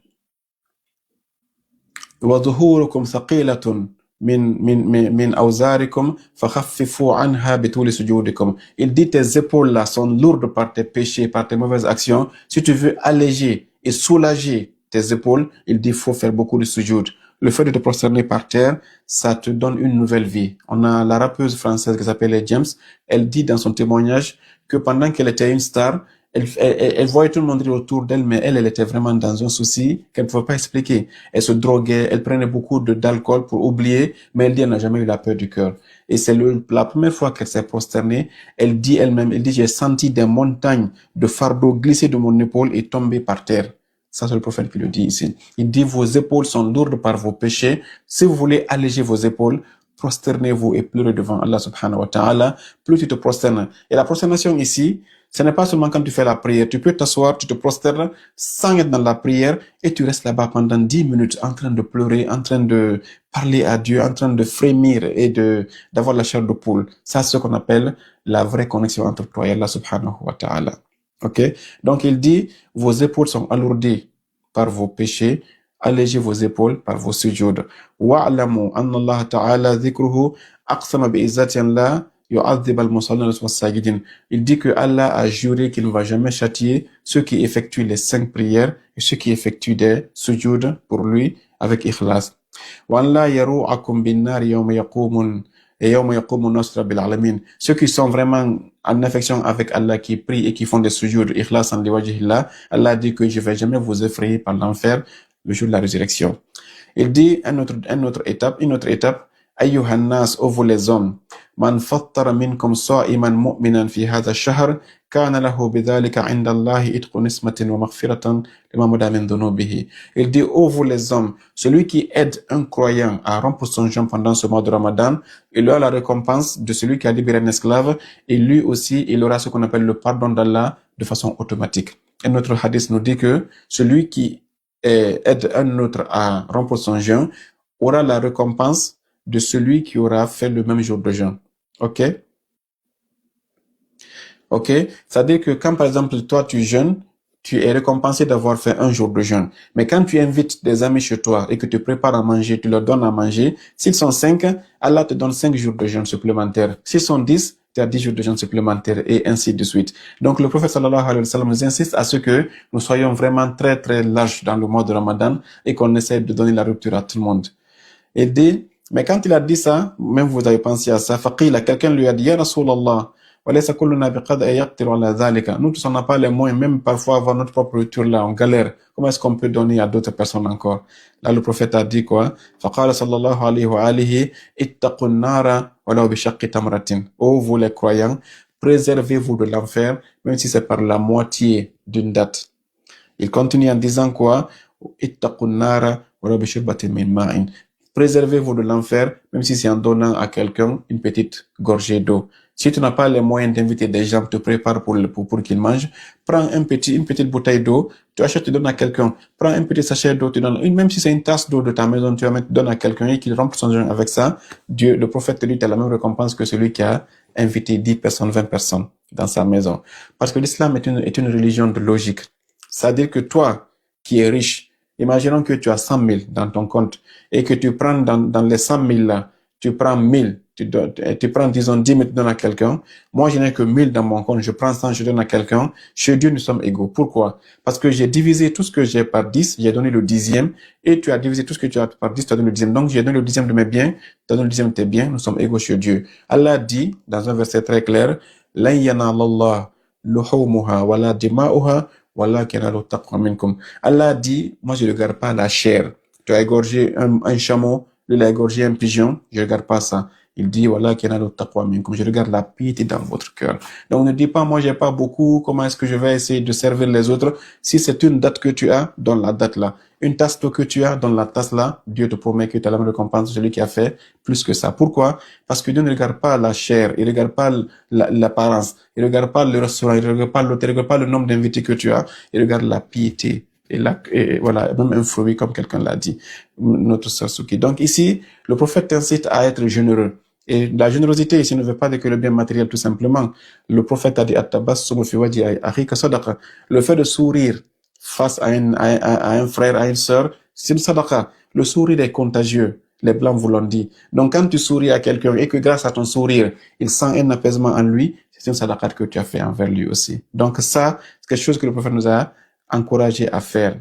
وَظُهُورُكُمْ ثَقِيلَةٌ min awzarikum fakhaffifu anha bituli sujudikum. Il dit tes épaules là sont lourdes par tes péchés, par tes mauvaises actions. Si tu veux alléger et soulager tes épaules, il dit faut faire beaucoup de sujoud. Le fait de te prosterner par terre, ça te donne une nouvelle vie. On a la rappeuse française qui s'appelle James. Elle dit dans son témoignage que pendant qu'elle était une star, elle voyait tout le monde autour d'elle, mais elle était vraiment dans un souci qu'elle ne pouvait pas expliquer. Elle se droguait, elle prenait beaucoup d'alcool pour oublier, mais elle dit elle n'a jamais eu la peur du cœur. Et c'est la première fois qu'elle s'est prosternée. Elle dit elle-même, elle dit j'ai senti des montagnes de fardeau glisser de mon épaule et tomber par terre. Ça, c'est le prophète qui le dit ici. Il dit, vos épaules sont lourdes par vos péchés. Si vous voulez alléger vos épaules, prosternez-vous et pleurez devant Allah subhanahu wa ta'ala. Plus tu te prosternes. Et la prosternation ici, ce n'est pas seulement quand tu fais la prière. Tu peux t'asseoir, tu te prosternes sans être dans la prière et tu restes là-bas pendant 10 minutes en train de pleurer, en train de parler à Dieu, en train de frémir et d'avoir la chair de poule. Ça, c'est ce qu'on appelle la vraie connexion entre toi et Allah subhanahu wa ta'ala. Ok? Donc, il dit, vos épaules sont alourdies par vos péchés, allégez vos épaules par vos sujoud. Wa'lamu anna Allah ta'ala dhikruhu aqsama bi'izzati la yu'adhib al-musallin was-sajidin. Il dit que Allah a juré qu'il ne va jamais châtier ceux qui effectuent les 5 prières et ceux qui effectuent des sujoud pour lui avec ikhlas. Wa an la yaru'akum bin-nar yawma yaqumun ceux qui sont vraiment en affection avec Allah, qui prient et qui font des sujoud, ikhlasan liwajhillah, Allah dit que je vais jamais vous effrayer par l'enfer le jour de la résurrection. Il dit une autre étape, ayyuhan nas, ô vous les hommes, man fattara minkum sa'iman mu'minan fi hadha ash-shahr kana lahu bidhalika 'inda Allah itqu nismatin wa maghfiratan lima mada min dhunubihi. Il dit, ô vous les hommes, celui qui aide un croyant à rompre son jeûne pendant ce mois de Ramadan, il aura la récompense de celui qui a libéré un esclave, et lui aussi, il aura ce qu'on appelle le pardon d'Allah de façon automatique. Et notre hadith nous dit que celui qui aide un autre à rompre son jeûne aura la récompense de celui qui aura fait le même jour de jeûne. Ok? Ok? C'est-à-dire que quand, par exemple, toi, tu jeûnes, tu es récompensé d'avoir fait un jour de jeûne. Mais quand tu invites des amis chez toi et que tu prépares à manger, tu leur donnes à manger, s'ils sont 5, Allah te donne 5 jours de jeûne supplémentaires. S'ils sont 10, tu as 10 jours de jeûne supplémentaires et ainsi de suite. Donc, le prophète sallallahu alayhi wa sallam nous insiste à ce que nous soyons vraiment très, très larges dans le mois de Ramadan et qu'on essaie de donner la rupture à tout le monde. Et dit, mais quand il a dit ça, même vous avez pensé à ça, faqila, quelqu'un lui a dit, ya Rasulallah, nous tous on n'a pas les moyens, même parfois avoir notre propre rupture là, on galère. Comment est-ce qu'on peut donner à d'autres personnes encore? Là, le prophète a dit quoi? Faqala sallallahu alayhi wa alihi, ittaqun nara walaw bi shaqqi tamratin. Oh, vous les croyants, préservez-vous de l'enfer, même si c'est par la moitié d'une date. Il continue en disant quoi? Ittaqun nara walaw bi shurbatin min ma'in. Préservez-vous de l'enfer, même si c'est en donnant à quelqu'un une petite gorgée d'eau. Si tu n'as pas les moyens d'inviter des gens, te prépare pour qu'ils mangent, prends une petite bouteille d'eau, tu achètes, tu donnes à quelqu'un. Prends un petit sachet d'eau, tu donnes, même si c'est une tasse d'eau de ta maison, tu donnes à quelqu'un et qu'il remplit son jeûne avec ça. Dieu, le prophète te dit, tu as la même récompense que celui qui a invité 10 personnes, 20 personnes dans sa maison. Parce que l'islam est une religion de logique. C'est-à-dire que toi, qui es riche, imaginons que tu as 100 000 dans ton compte et que tu prends dans les 100 000 là, tu prends 1000, tu prends disons 10 000, tu donnes à quelqu'un. Moi, je n'ai que 1000 dans mon compte, je prends 100, je donne à quelqu'un. Chez Dieu, nous sommes égaux. Pourquoi? Parce que j'ai divisé tout ce que j'ai par 10, j'ai donné le dixième, et tu as divisé tout ce que tu as par 10, tu as donné le dixième. Donc, j'ai donné le dixième de mes biens, tu as donné le dixième de tes biens, nous sommes égaux chez Dieu. Allah dit, dans un verset très clair, لَن يَنَالَ اللَّهُ لُحُومُهَا وَلَا دِمَاؤُهَا وَلَكِنْ يَنَالُهُ التَّقْوَى مِنكُمْ. Allah dit, moi je ne regarde pas la chair. Tu as égorgé un chameau, lui il a égorgé un pigeon, je ne regarde pas ça. Il dit, voilà, qu'il y a le taqwa minkum. Je regarde la piété dans votre cœur. Donc ne dis pas, moi j'ai pas beaucoup, comment est-ce que je vais essayer de servir les autres? Si c'est une date que tu as, donne la date là. Une tasse d'eau que tu as, donne la tasse là. Dieu te promet que tu as la même récompense de celui qui a fait plus que ça. Pourquoi? Parce que Dieu ne regarde pas la chair, il ne regarde pas l'apparence, il ne regarde pas le restaurant, il ne regarde pas l'hôtel, il ne regarde pas le nombre d'invités que tu as, il regarde la piété. Et voilà, même un fruit, comme quelqu'un l'a dit, notre sœur Suki. Donc ici, le prophète t'incite à être généreux. Et la générosité ici ne veut pas dire que le bien matériel, tout simplement. Le prophète a dit, le fait de sourire face à un frère, à une sœur, c'est une sadaqa. Le sourire est contagieux. Les Blancs vous l'ont dit. Donc, quand tu souris à quelqu'un et que grâce à ton sourire, il sent un apaisement en lui, c'est une sadaqat que tu as fait envers lui aussi. Donc, ça, c'est quelque chose que le prophète nous a encouragé à faire.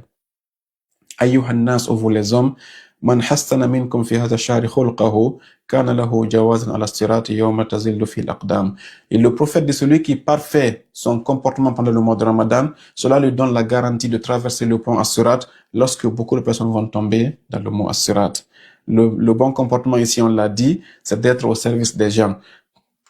أيها الناس, ô vous les hommes, من حسن منكم في هذا الشهر خلقه كان له جواز على الصراط يوم تزل فيه الأقدام. Et le prophète dit, celui qui parfait son comportement pendant le mois de Ramadan, cela lui donne la garantie de traverser le pont As-Sirat lorsque beaucoup de personnes vont tomber dans le mont As-Sirat. Le bon comportement ici, on l'a dit, c'est d'être au service des gens.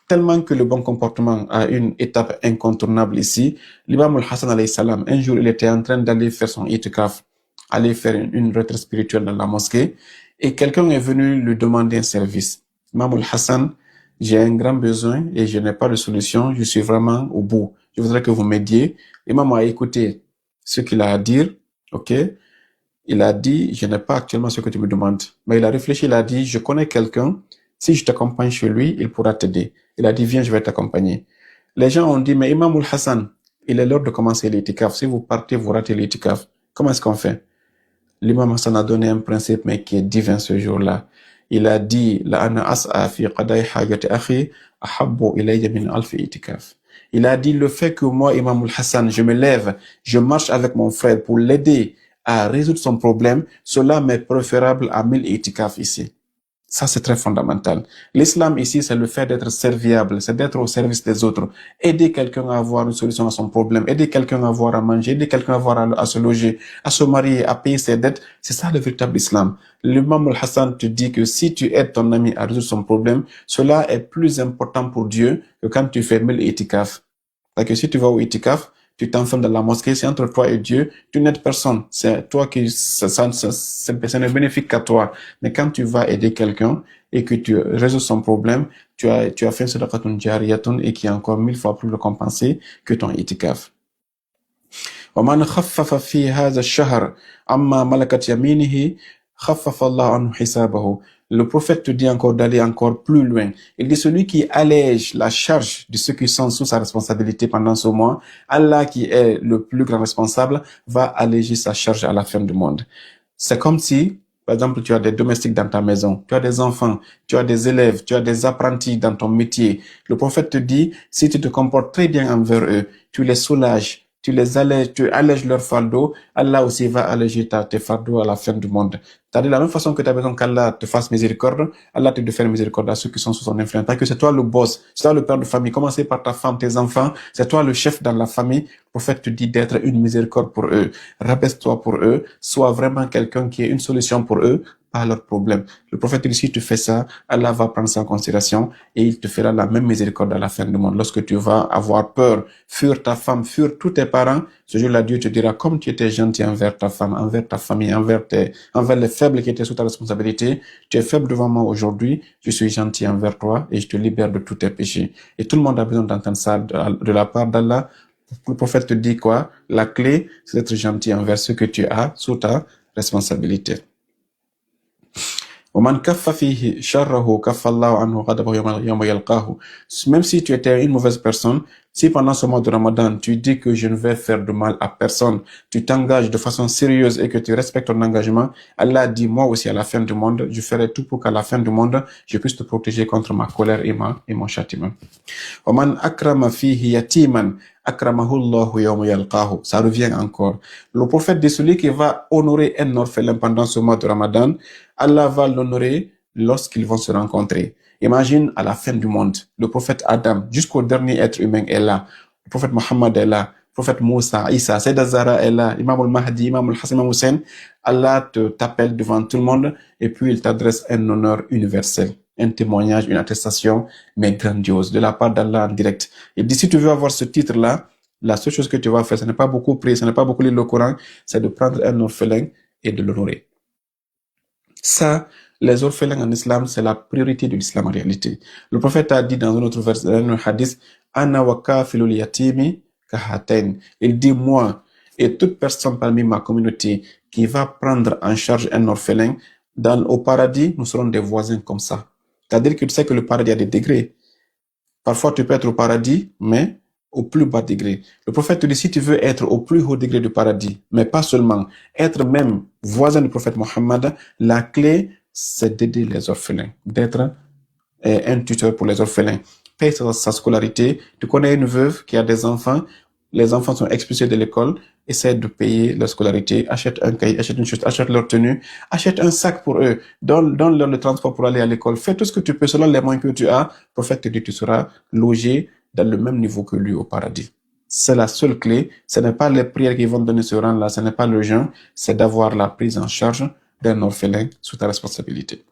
Tellement que le bon comportement a une étape incontournable ici. L'imam al-Hassan alayhi salam, un jour, il était en train d'aller faire son itikaf, aller faire une retraite spirituelle dans la mosquée, et quelqu'un est venu lui demander un service. Imam al-Hassan, j'ai un grand besoin et je n'ai pas de solution, je suis vraiment au bout. Je voudrais que vous m'aidiez. L'imam a écouté ce qu'il a à dire, ok? Il a dit, je n'ai pas actuellement ce que tu me demandes. Mais il a réfléchi, il a dit, je connais quelqu'un, si je t'accompagne chez lui, il pourra t'aider. Il a dit, viens, je vais t'accompagner. Les gens ont dit, mais Imam al-Hassan, il est l'heure de commencer l'itikaf. Si vous partez, vous ratez l'itikaf. Comment est-ce qu'on fait? L'imam Hassan a donné un principe, mais qui est divin ce jour-là. Il a dit, la ana as'a fi qada'i hajati akhi ahabbu ilayya min alfi itikaf. Il a dit, le fait que moi, Imam al-Hassan, je me lève, je marche avec mon frère pour l'aider à résoudre son problème, cela m'est préférable à 1000 itikaf ici. Ça, c'est très fondamental. L'islam ici, c'est le fait d'être serviable, c'est d'être au service des autres. Aider quelqu'un à avoir une solution à son problème, aider quelqu'un à avoir à manger, aider quelqu'un à avoir à se loger, à se marier, à payer ses dettes. C'est ça le véritable islam. L'imam al-Hassan te dit que si tu aides ton ami à résoudre son problème, cela est plus important pour Dieu que quand tu fais 1000 itikaf. Parce que si tu vas au itikaf, tu t'enfermes dans la mosquée, c'est entre toi et Dieu, tu n'aides personne. C'est toi qui, ça ne bénéfique qu'à toi. Mais quand tu vas aider quelqu'un et que tu résous son problème, tu as fait un sadaqatun jariyatun et qui est encore 1000 fois plus récompensé que ton itikaf. ومن خفف في هذا الشهر عما ملكت يمينه خفف الله عنه حسابه. Le prophète te dit encore d'aller encore plus loin. Il dit, celui qui allège la charge de ceux qui sont sous sa responsabilité pendant ce mois, Allah qui est le plus grand responsable, va alléger sa charge à la fin du monde. C'est comme si, par exemple, tu as des domestiques dans ta maison, tu as des enfants, tu as des élèves, tu as des apprentis dans ton métier. Le prophète te dit, si tu te comportes très bien envers eux, tu les soulages, tu allèges leur fardeau, Allah aussi va alléger tes fardeaux à la fin du monde. C'est-à-dire, de la même façon que tu as besoin qu'Allah te fasse miséricorde, Allah te de faire miséricorde à ceux qui sont sous son influence. Parce que c'est toi le boss, c'est toi le père de famille. Commencez par ta femme, tes enfants, c'est toi le chef dans la famille. Le prophète te dit d'être une miséricorde pour eux. Rabaisse-toi pour eux. Sois vraiment quelqu'un qui est une solution pour eux, pas leur problème. Le prophète dit, si tu fais ça, Allah va prendre ça en considération et il te fera la même miséricorde à la fin du monde. Lorsque tu vas avoir peur, fuir ta femme, fuir tous tes parents, ce jour-là, Dieu te dira, comme tu étais gentil envers ta femme, envers ta famille, envers les faibles qui étaient sous ta responsabilité, tu es faible devant moi aujourd'hui, je suis gentil envers toi et je te libère de tous tes péchés. Et tout le monde a besoin d'entendre ça de la part d'Allah. Le prophète te dit quoi? La clé, c'est d'être gentil envers ceux que tu as sous ta responsabilité. ومن كف فيه شره كف الله عنه غضبه يوم يلقاه. Même si tu étais une mauvaise personne, si pendant ce mois de Ramadan, tu dis que je ne vais faire de mal à personne, tu t'engages de façon sérieuse et que tu respectes ton engagement, Allah dit, moi aussi à la fin du monde, je ferai tout pour qu'à la fin du monde, je puisse te protéger contre ma colère et mon châtiment. ومن أكرم فيه يتيما أكرمه الله يوم يلقاه. Ça revient encore. Le prophète dit, celui qui va honorer un orphelin pendant ce mois de Ramadan, Allah va l'honorer lorsqu'ils vont se rencontrer. Imagine à la fin du monde, le prophète Adam, jusqu'au dernier être humain est là. Le prophète Mohammed est là. Le prophète Moussa, Isa, Sayyidah Zahra est là. Imam al-Mahdi, Imam al-Hassan, Imam Hussein. Allah t'appelle devant tout le monde et puis il t'adresse un honneur universel. Un témoignage, une attestation, mais grandiose, de la part d'Allah en direct. Il dit, si tu veux avoir ce titre-là, la seule chose que tu vas faire, ce n'est pas beaucoup prier, ce n'est pas beaucoup lire le Coran, c'est de prendre un orphelin et de l'honorer. Ça, les orphelins en islam, c'est la priorité de l'islam en réalité. Le prophète a dit dans un autre verset, dans un hadith, Ana wa kafilul yatimi kahaten. Il dit, moi et toute personne parmi ma communauté qui va prendre en charge un orphelin, au paradis, nous serons des voisins comme ça. C'est-à-dire que tu sais que le paradis a des degrés. Parfois, tu peux être au paradis, mais au plus bas degré. Le prophète te dit, si tu veux être au plus haut degré du paradis, mais pas seulement, être même voisin du prophète Mohammed, la clé c'est d'aider les orphelins, d'être un tuteur pour les orphelins. Paye sa scolarité. Tu connais une veuve qui a des enfants, les enfants sont expulsés de l'école, essaie de payer leur scolarité, achète un cahier, achète une chose, achète leur tenue, achète un sac pour eux, donne-leur le transport pour aller à l'école, fais tout ce que tu peux selon les moyens que tu as. Le prophète te dit, tu seras logé dans le même niveau que lui au paradis. C'est la seule clé. Ce n'est pas les prières qui vont donner ce rang-là, ce n'est pas le jeûne, c'est d'avoir la prise en charge d'un orphelin sous ta responsabilité.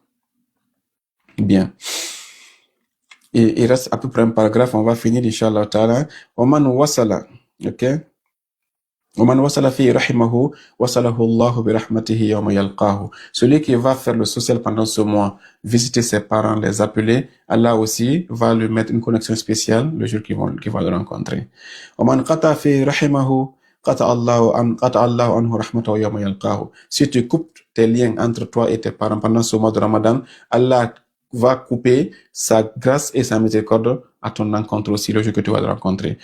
Bien. Et il reste à peu près un paragraphe, on va finir, Inch'Allah ta'ala. Oman wasala, ok? Oman wasala fi rahimahu, wasalahu Allahu bi rahmatihi yawma yalqahu. Celui qui va faire le social pendant ce mois, visiter ses parents, les appeler, Allah aussi va lui mettre une connexion spéciale le jour qu'il va le rencontrer. Oman qata fi rahimahu, qata Allahu anhu rahmatahu yawma yalqahu. Si tu coupes tes liens entre toi et tes parents pendant ce mois de Ramadan, Allah va couper sa grâce et sa miséricorde à ton encontre aussi le jour que tu vas le rencontrer.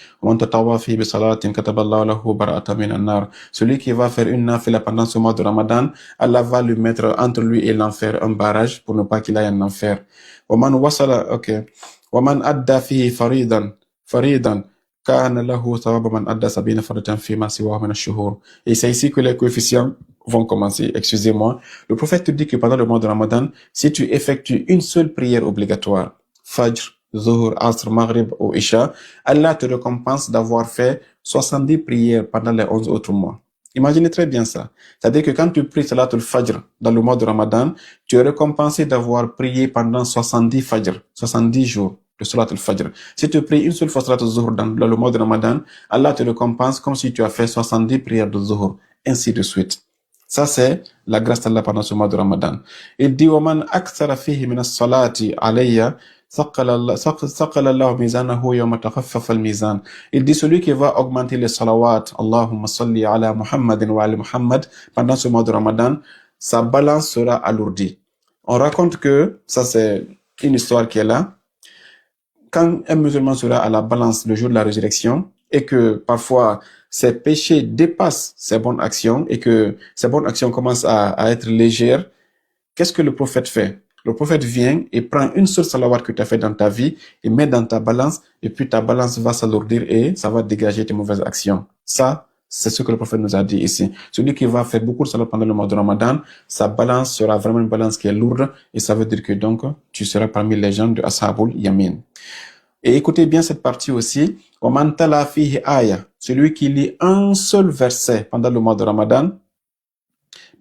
Celui qui va faire une nafila pendant ce mois de Ramadan, Allah va lui mettre entre lui et l'enfer un barrage pour ne pas qu'il aille en enfer. ومن أدى فيه فريضا كان له ثواب من أدى 70 فريضة فيما سواه من الشهور. Et c'est ici que les coefficients vont commencer. Excusez-moi. Le prophète te dit que pendant le mois de Ramadan, si tu effectues une seule prière obligatoire, Fajr, Zuhur, Asr, Maghrib ou Isha, Allah te récompense d'avoir fait 70 prières pendant les 11 autres mois. Imaginez très bien ça. C'est-à-dire que quand tu pries Salatul Fajr dans le mois de Ramadan, tu es récompensé d'avoir prié pendant 70 Fajr, 70 jours de Salatul Fajr. Si tu pries une seule fois Salatul Zuhur dans le mois de Ramadan, Allah te récompense comme si tu as fait 70 prières de Zuhur, ainsi de suite. Ça, c'est la grâce d'Allah pendant ce mois de Ramadan. Il dit, وَمَنْ أَكْثَرَ فِيهِ مِنَ الصَّلَاةِ عَلَيَّ ثقل الله ميزانه يوم تخفف الميزان. Il dit, celui qui va augmenter les salawats, Allahumma salli ala Muhammadin wa ala Muhammad, pendant ce mois de Ramadan, sa balance sera alourdie. On raconte que, ça c'est une histoire qui est là, quand un musulman sera à la balance le jour de la résurrection, et que parfois ses péchés dépassent ses bonnes actions, et que ses bonnes actions commencent à être légères, qu'est-ce que le prophète fait? Le prophète vient et prend une seule salawat que tu as fait dans ta vie et met dans ta balance, et puis ta balance va s'alourdir et ça va dégager tes mauvaises actions. Ça, c'est ce que le prophète nous a dit ici. Celui qui va faire beaucoup de salawat pendant le mois de Ramadan, sa balance sera vraiment une balance qui est lourde, et ça veut dire que donc, tu seras parmi les gens de Ashabul Yamin. Et écoutez bien cette partie aussi. وَمَنْ تَلَا فِيهِ آيَةً. Celui qui lit un seul verset pendant le mois de Ramadan,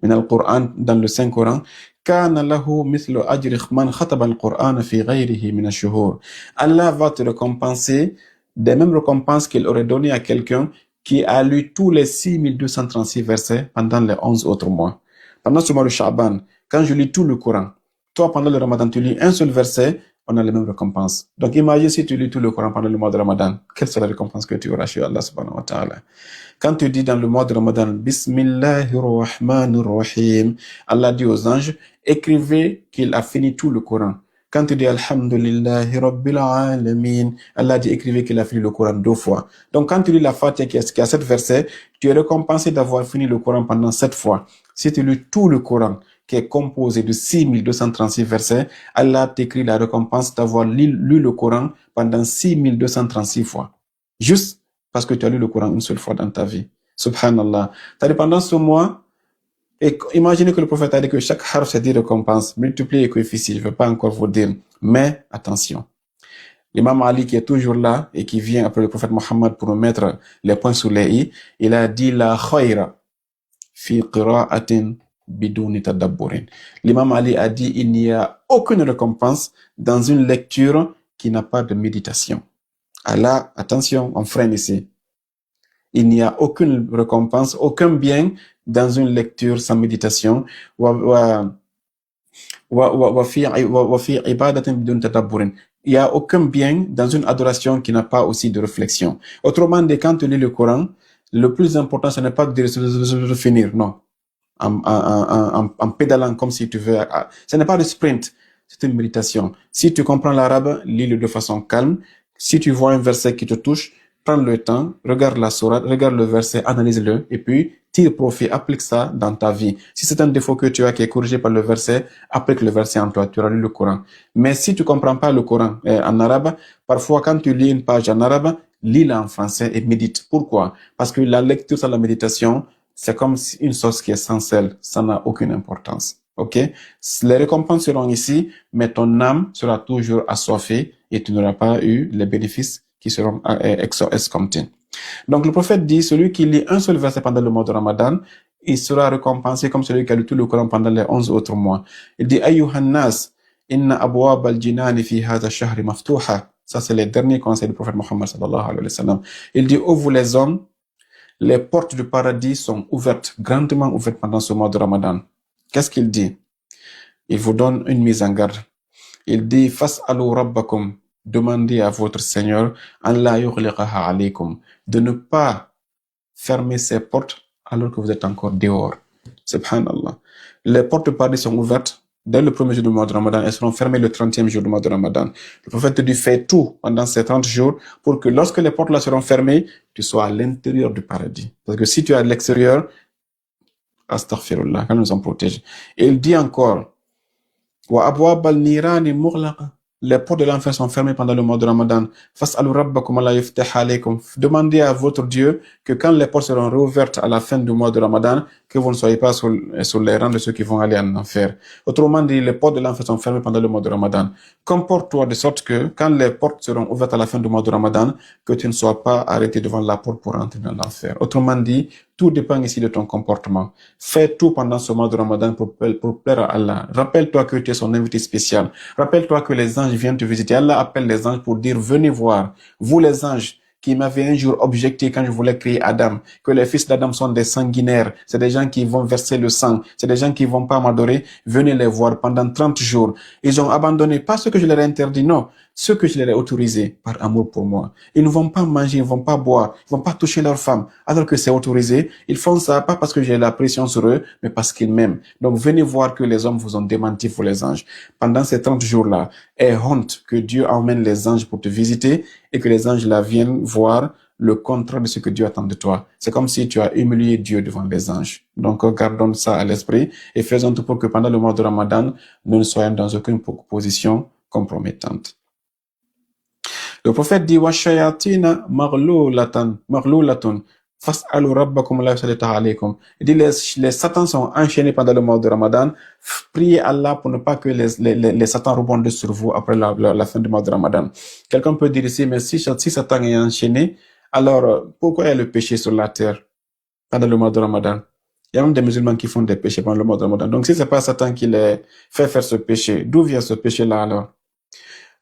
من القرآن, dans le Saint-Coran, كان له مثل أجر من ختم القرآن في غيره من الشهور. Allah va te récompenser des mêmes récompenses qu'il aurait donné à quelqu'un qui a lu tous les 6236 versets pendant les 11 autres mois. Pendant ce mois de Sha'ban, quand je lis tout le Coran, toi pendant le Ramadan, tu lis un seul verset, on a les mêmes récompenses. Donc imagine si tu lis tout le Coran pendant le mois de Ramadan, quelle sera la récompense que tu auras chez Allah subhanahu wa ta'ala. Quand tu dis dans le mois de Ramadan, Bismillahir Rahmanir Rahim, Allah dit aux anges, écrivez qu'il a fini tout le Coran. Quand tu dis Alhamdulillahi Rabbil Alamin, Allah dit écrivez qu'il a fini le Coran 2 fois. Donc quand tu lis la Fatiha qui a 7 versets, tu es récompensé d'avoir fini le Coran pendant 7 fois. Si tu lis tout le Coran, qui est composé de 6236 versets, Allah t'écrit la récompense d'avoir lu le Coran pendant 6236 fois. Juste parce que tu as lu le Coran une seule fois dans ta vie. Subhanallah. C'est-à-dire pendant ce mois, et imaginez que le prophète a dit que chaque harf c'est 10 récompenses, multiplié et coefficient, je ne vais pas encore vous dire. Mais attention, l'imam Ali qui est toujours là et qui vient après le prophète Mohammed pour nous mettre les points sur les i, il a dit la khayra fi qira'atin bidouni tadabburin. L'imam Ali a dit il n'y a aucune récompense dans une lecture qui n'a pas de méditation. Allah, attention, on freine ici. Il n'y a aucune récompense, aucun bien dans une lecture sans méditation. Il n'y a aucun bien dans une adoration qui n'a pas aussi de réflexion. Autrement dit, quand tu lis le Coran, le plus important, ce n'est pas de dire de finir, non. En pédalant comme si tu veux. Ce n'est pas le sprint, c'est une méditation. Si tu comprends l'arabe, lis-le de façon calme. Si tu vois un verset qui te touche, prends le temps, regarde la sourate, regarde le verset, analyse-le, et puis tire profit, applique ça dans ta vie. Si c'est un défaut que tu as qui est corrigé par le verset, applique le verset en toi, tu auras lu le Coran. Mais si tu comprends pas le Coran en arabe, parfois quand tu lis une page en arabe, lis-la en français et médite. Pourquoi? Parce que la lecture sans la méditation, c'est comme une sauce qui est sans sel, ça n'a aucune importance. Ok? Les récompenses seront ici, mais ton âme sera toujours assoiffée et tu n'auras pas eu les bénéfices qui seront escomptés. Donc le prophète dit, celui qui lit un seul verset pendant le mois de Ramadan, il sera récompensé comme celui qui a lu tout le Coran pendant les 11 autres mois. Il dit, Ayyuhan nas, inna abwab al-jinani fi hadha ash-shahri maftuha. Ça, c'est les derniers conseils du prophète Mohammed sallallahu alayhi wa sallam. Il dit, ô vous les hommes, les portes du paradis sont ouvertes, grandement ouvertes pendant ce mois de Ramadan. Qu'est-ce qu'il dit? Il vous donne une mise en garde. Il dit, fas'alu rabbakum, demandez à votre Seigneur, an la yughliqaha alaykum, de ne pas fermer ses portes alors que vous êtes encore dehors. Subhanallah. Les portes du paradis sont ouvertes dès le premier jour du mois de Ramadan. Elles seront fermées le 30e jour du mois de Ramadan. Le prophète te dit, fais tout pendant ces 30 jours pour que lorsque les portes là seront fermées, tu sois à l'intérieur du paradis. Parce que si tu es à l'extérieur, astaghfirullah, quand nous en protège. Et il dit encore, wa abwab al-nirani mughlaqa. Les portes de l'enfer sont fermées pendant le mois de Ramadan. Fas'alu rabbakum la yuftah alaykum. Demandez à votre Dieu que quand les portes seront réouvertes à la fin du mois de Ramadan, que vous ne soyez pas sur les rangs de ceux qui vont aller en enfer. Autrement dit, les portes de l'enfer sont fermées pendant le mois de Ramadan. Comporte-toi de sorte que quand les portes seront ouvertes à la fin du mois de Ramadan, que tu ne sois pas arrêté devant la porte pour entrer dans l'enfer. Autrement dit, tout dépend ici de ton comportement. Fais tout pendant ce mois de Ramadan pour plaire à Allah. Rappelle-toi que tu es son invité spécial. Rappelle-toi que les anges viennent te visiter. Allah appelle les anges pour dire, venez voir. Vous les anges qui m'avaient un jour objecté quand je voulais créer Adam, que les fils d'Adam sont des sanguinaires. C'est des gens qui vont verser le sang. C'est des gens qui vont pas m'adorer. Venez les voir pendant 30 jours. Ils ont abandonné, pas ce que je leur ai interdit, non. Ce que je leur ai autorisé par amour pour moi. Ils ne vont pas manger, ils ne vont pas boire, ils ne vont pas toucher leur femme, alors que c'est autorisé. Ils font ça pas parce que j'ai la pression sur eux, mais parce qu'ils m'aiment. Donc venez voir que les hommes vous ont démenti, vous les anges. Pendant ces 30 jours-là, aie honte que Dieu emmène les anges pour te visiter et que les anges là viennent voir le contraire de ce que Dieu attend de toi. C'est comme si tu as humilié Dieu devant les anges. Donc gardons ça à l'esprit et faisons tout pour que pendant le mois de Ramadan, nous ne soyons dans aucune position compromettante. Le prophète dit, وَالشَّيَاطِينَ مَغْلُولَةٌ فَاسْأَلُوا رَبَّكُمْ لَا يُسَلِّطَ عَلَيْكُمْ. Il dit, les satans sont enchaînés pendant le mois de Ramadan. Priez Allah pour ne pas que les satans rebondissent sur vous après la fin du mois de Ramadan. Quelqu'un peut dire ici, mais si Satan est enchaîné, alors pourquoi il y a le péché sur la terre pendant le mois de Ramadan? Il y a même des musulmans qui font des péchés pendant le mois de Ramadan. Donc si c'est pas Satan qui les fait faire ce péché, d'où vient ce péché-là alors?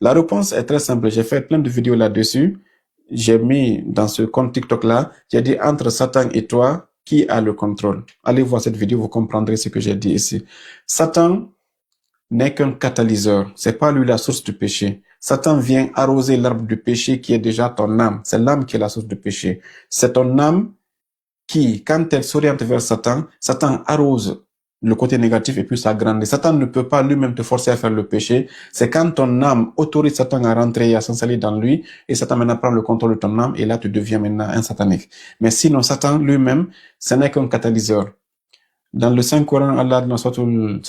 La réponse est très simple. J'ai fait plein de vidéos là-dessus. J'ai mis dans ce compte TikTok-là, j'ai dit entre Satan et toi, qui a le contrôle? Allez voir cette vidéo, vous comprendrez ce que j'ai dit ici. Satan n'est qu'un catalyseur. C'est pas lui la source du péché. Satan vient arroser l'arbre du péché qui est déjà ton âme. C'est l'âme qui est la source du péché. C'est ton âme qui, quand elle s'oriente vers Satan, Satan arrose le côté négatif et puis ça grandit. Satan ne peut pas lui-même te forcer à faire le péché. C'est quand ton âme autorise Satan à rentrer et à s'installer dans lui et Satan maintenant prend le contrôle de ton âme et là tu deviens maintenant un satanique. Mais sinon Satan lui-même, ce n'est qu'un catalyseur. Dans le Saint-Coran, Allah, dans Suratul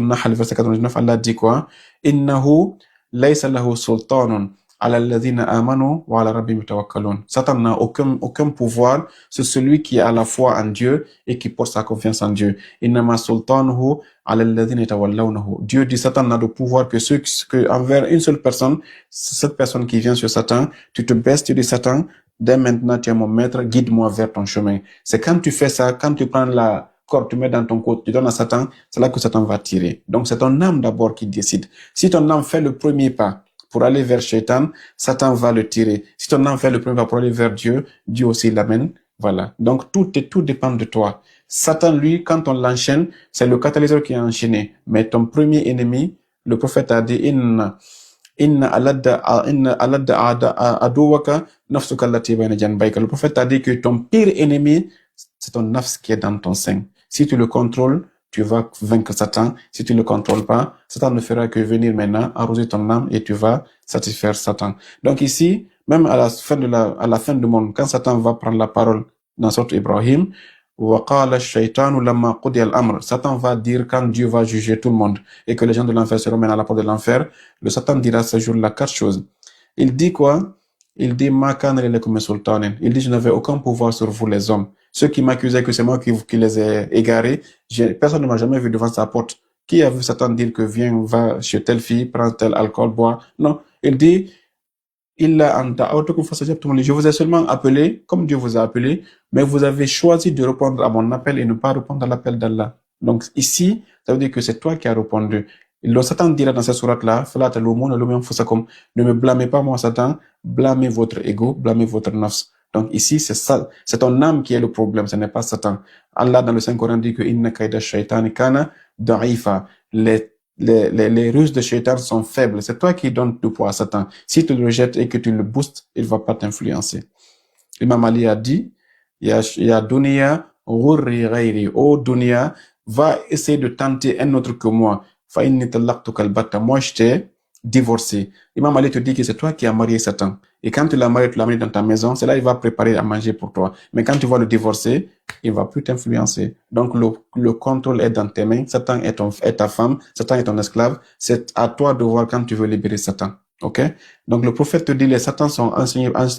Nahl, verset 99, Allah dit quoi? Innahu laysa lahu sultanun ala alladhina amanu wa ala rabbihim yatawakkalun. Satan n'a aucun pouvoir sur celui qui a la foi en Dieu et qui porte sa confiance en Dieu. Innama sultanuhu ala alladhina yatawallawnahu. Dieu dit Satan n'a de pouvoir que envers une seule personne, cette personne qui vient sur Satan, tu te baisses, tu dis Satan, dès maintenant tu es mon maître, guide-moi vers ton chemin. C'est quand tu fais ça, quand tu prends la corde, tu mets dans ton côte, tu donnes à Satan, c'est là que Satan va tirer. Donc c'est ton âme d'abord qui décide. Si ton âme fait le premier pas pour aller vers Shaitan, Satan va le tirer. Si ton âme fait le premier pas pour aller vers Dieu, Dieu aussi l'amène. Voilà. Donc tout dépend de toi. Satan, lui, quand on l'enchaîne, c'est le catalyseur qui est enchaîné. Mais ton premier ennemi, le prophète a dit, Inna aladda aduwaka nafsuka allati bayna janbayka. Le prophète a dit que ton pire ennemi, c'est ton nafs qui est dans ton sein. Si tu le contrôles, tu vas vaincre Satan. Si tu ne le contrôles pas, Satan ne fera que venir maintenant arroser ton âme et tu vas satisfaire Satan. Donc ici, même à la fin du monde, quand Satan va prendre la parole dans sorte Ibrahim, وقال الشيطان لما قضي الأمر. Satan va dire quand Dieu va juger tout le monde et que les gens de l'enfer seront menés à la porte de l'enfer, le Satan dira ce jour-là 4 choses. Il dit quoi? Il dit Ma kana lilakum min sultanin. Il dit je n'avais aucun pouvoir sur vous les hommes. Ceux qui m'accusaient que c'est moi qui les ai égarés, personne ne m'a jamais vu devant sa porte. Qui a vu Satan dire que viens, va chez telle fille, prends tel alcool, bois? Non. Il dit je vous ai seulement appelé comme Dieu vous a appelé, mais vous avez choisi de répondre à mon appel et ne pas répondre à l'appel d'Allah. Donc ici, ça veut dire que c'est toi qui as répondu. Le Satan dira dans cette sourate-là, ne me blâmez pas moi Satan, blâmez votre ego, blâmez votre nafs. Donc ici, c'est ça, c'est ton âme qui est le problème, ce n'est pas Satan. Allah dans le Saint-Coran dit que inna kayda shaytani kana da'ifa. Les ruses de Shaitan sont faibles. C'est toi qui donnes du poids à Satan. Si tu le rejettes et que tu le boostes, il ne va pas t'influencer. Imam Ali a dit, ya dunya ghurri ghayri. Oh dunya, va essayer de tenter un autre que moi. Fa inni talaqtuka al-batta. Moi, je t'ai divorcé. Imam Ali te dit que c'est toi qui as marié Satan. Et quand tu l'as marié, tu l'as mis dans ta maison, c'est là qu'il va préparer à manger pour toi. Mais quand tu vas le divorcer, il ne va plus t'influencer. Donc, le contrôle est dans tes mains. Satan est ta femme. Satan est ton esclave. C'est à toi de voir quand tu veux libérer Satan. OK? Donc, le prophète te dit, les Satans sont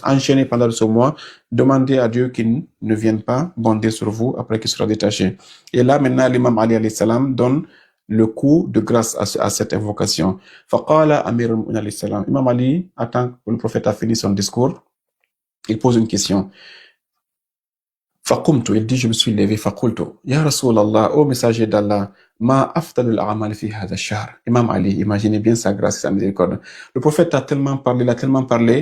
enchaînés pendant ce mois. Demandez à Dieu qu'il ne vienne pas bondir sur vous après qu'il sera détaché. Et là, maintenant, l'imam Ali alayhi salam donne le coup de grâce à cette invocation. Faqala Amir al-Mu'minin alayhi salam. Imam Ali attend que le prophète a fini son discours. Il pose une question. Faqumtu, il dit, je me suis levé, faqultu, ya Rasulallah, ô messager d'Allah, ma afdalul a'mal fi hadha ash-shahr. Imam Ali, imaginez bien sa grâce et sa miséricorde. Le prophète a tellement parlé,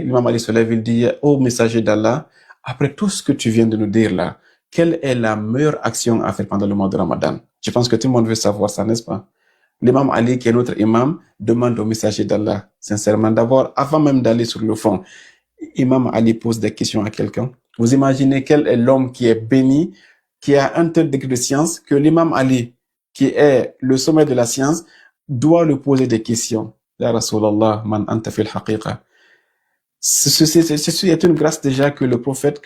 l'imam Ali se lève, il dit, ô messager d'Allah, après tout ce que tu viens de nous dire là, quelle est la meilleure action à faire pendant le mois de Ramadan? Je pense que tout le monde veut savoir ça, n'est-ce pas? L'imam Ali, qui est notre imam, demande au messager d'Allah, sincèrement, d'abord, avant même d'aller sur le fond, Imam Ali pose des questions à quelqu'un. Vous imaginez quel est l'homme qui est béni, qui a un tel degré de science, que l'imam Ali, qui est le sommet de la science, doit lui poser des questions. Ya Rasulallah, man anta fil haqiqa. Ceci est une grâce déjà que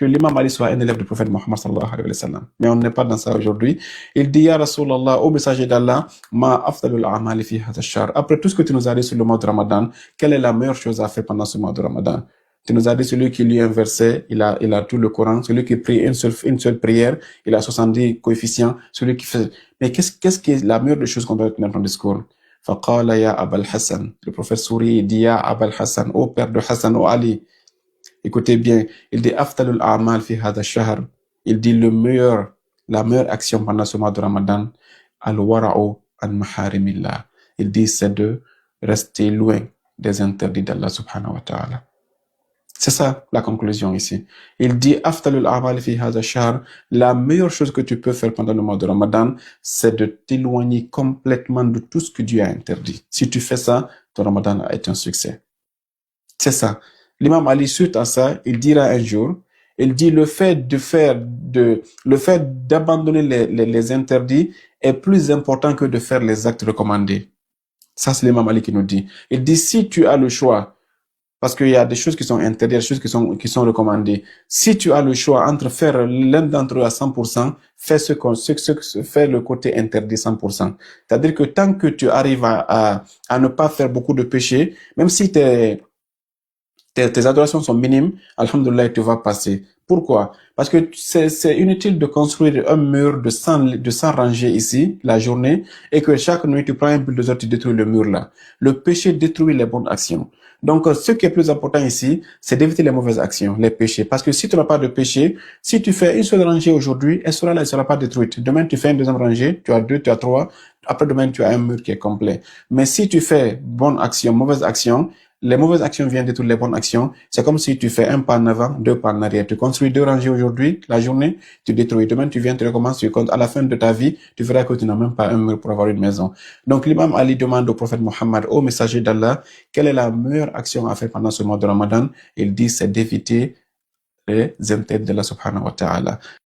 l'imam Ali soit un élève du prophète Mohammed sallallahu alayhi wa sallam. Mais on n'est pas dans ça aujourd'hui. Il dit, Ya Rasulallah, au messager d'Allah, ma afdalul a'mali fi hadha ash-shahr. Après tout ce que tu nous as dit sur le mois de Ramadan, quelle est la meilleure chose à faire pendant ce mois de Ramadan? Tu nous as dit, celui qui lit un verset, il a tout le Coran. Celui qui prie une seule prière, il a 70 coefficients. Celui qui fait, mais qu'est-ce qui est la meilleure des choses qu'on doit retenir dans le discours? Faqala ya Abal Hassan. Le prophète sourit et dit, ya Abal Hassan, ô père de Hassan, ô Ali. Écoutez bien, il dit, aftalul a'mal fi hadha shahr. Il dit la meilleure action pendant ce mois de Ramadan, al-wara'u an maharimillah. Il dit, c'est de rester loin des interdits d'Allah subhanahu wa ta'ala. C'est ça la conclusion ici. Il dit, aftalul a'mal fi hadha shahr, la meilleure chose que tu peux faire pendant le mois de Ramadan, c'est de t'éloigner complètement de tout ce que Dieu a interdit. Si tu fais ça, ton Ramadan a été un succès. C'est ça. L'imam Ali, suite à ça, il dira un jour, il dit le fait d'abandonner les interdits est plus important que de faire les actes recommandés. Ça, c'est l'imam Ali qui nous dit. Il dit, si tu as le choix, parce qu'il y a des choses qui sont interdites, des choses qui sont recommandées. Si tu as le choix entre faire l'un d'entre eux à 100%, fais le côté interdit 100%. C'est-à-dire que tant que tu arrives à ne pas faire beaucoup de péchés, même si tes adorations sont minimes, alhamdoulilah, tu vas passer. Pourquoi? Parce que c'est inutile de construire un mur de 100 rangées ici, la journée, et que chaque nuit, tu prends un bulldozer, tu détruis le mur là. Le péché détruit les bonnes actions. Donc, ce qui est plus important ici, c'est d'éviter les mauvaises actions, les péchés. Parce que si tu n'as pas de péché, si tu fais une seule rangée aujourd'hui, elle sera là, elle sera pas détruite. Demain, tu fais une deuxième rangée, tu as 2, tu as 3. Après demain, tu as un mur qui est complet. Mais si tu fais bonne action, mauvaise action, les mauvaises actions viennent de toutes les bonnes actions. C'est comme si tu fais un pas en avant, 2 pas en arrière. Tu construis 2 rangées aujourd'hui, la journée, tu détruis. Demain, tu viens, tu recommences, tu comptes. À la fin de ta vie, tu verras que tu n'as même pas un mur pour avoir une maison. Donc, l'imam Ali demande au prophète Mohammed, au messager d'Allah, quelle est la meilleure action à faire pendant ce mois de Ramadan? Il dit, c'est d'éviter les interdits d'Allah subhanahu wa ta'ala.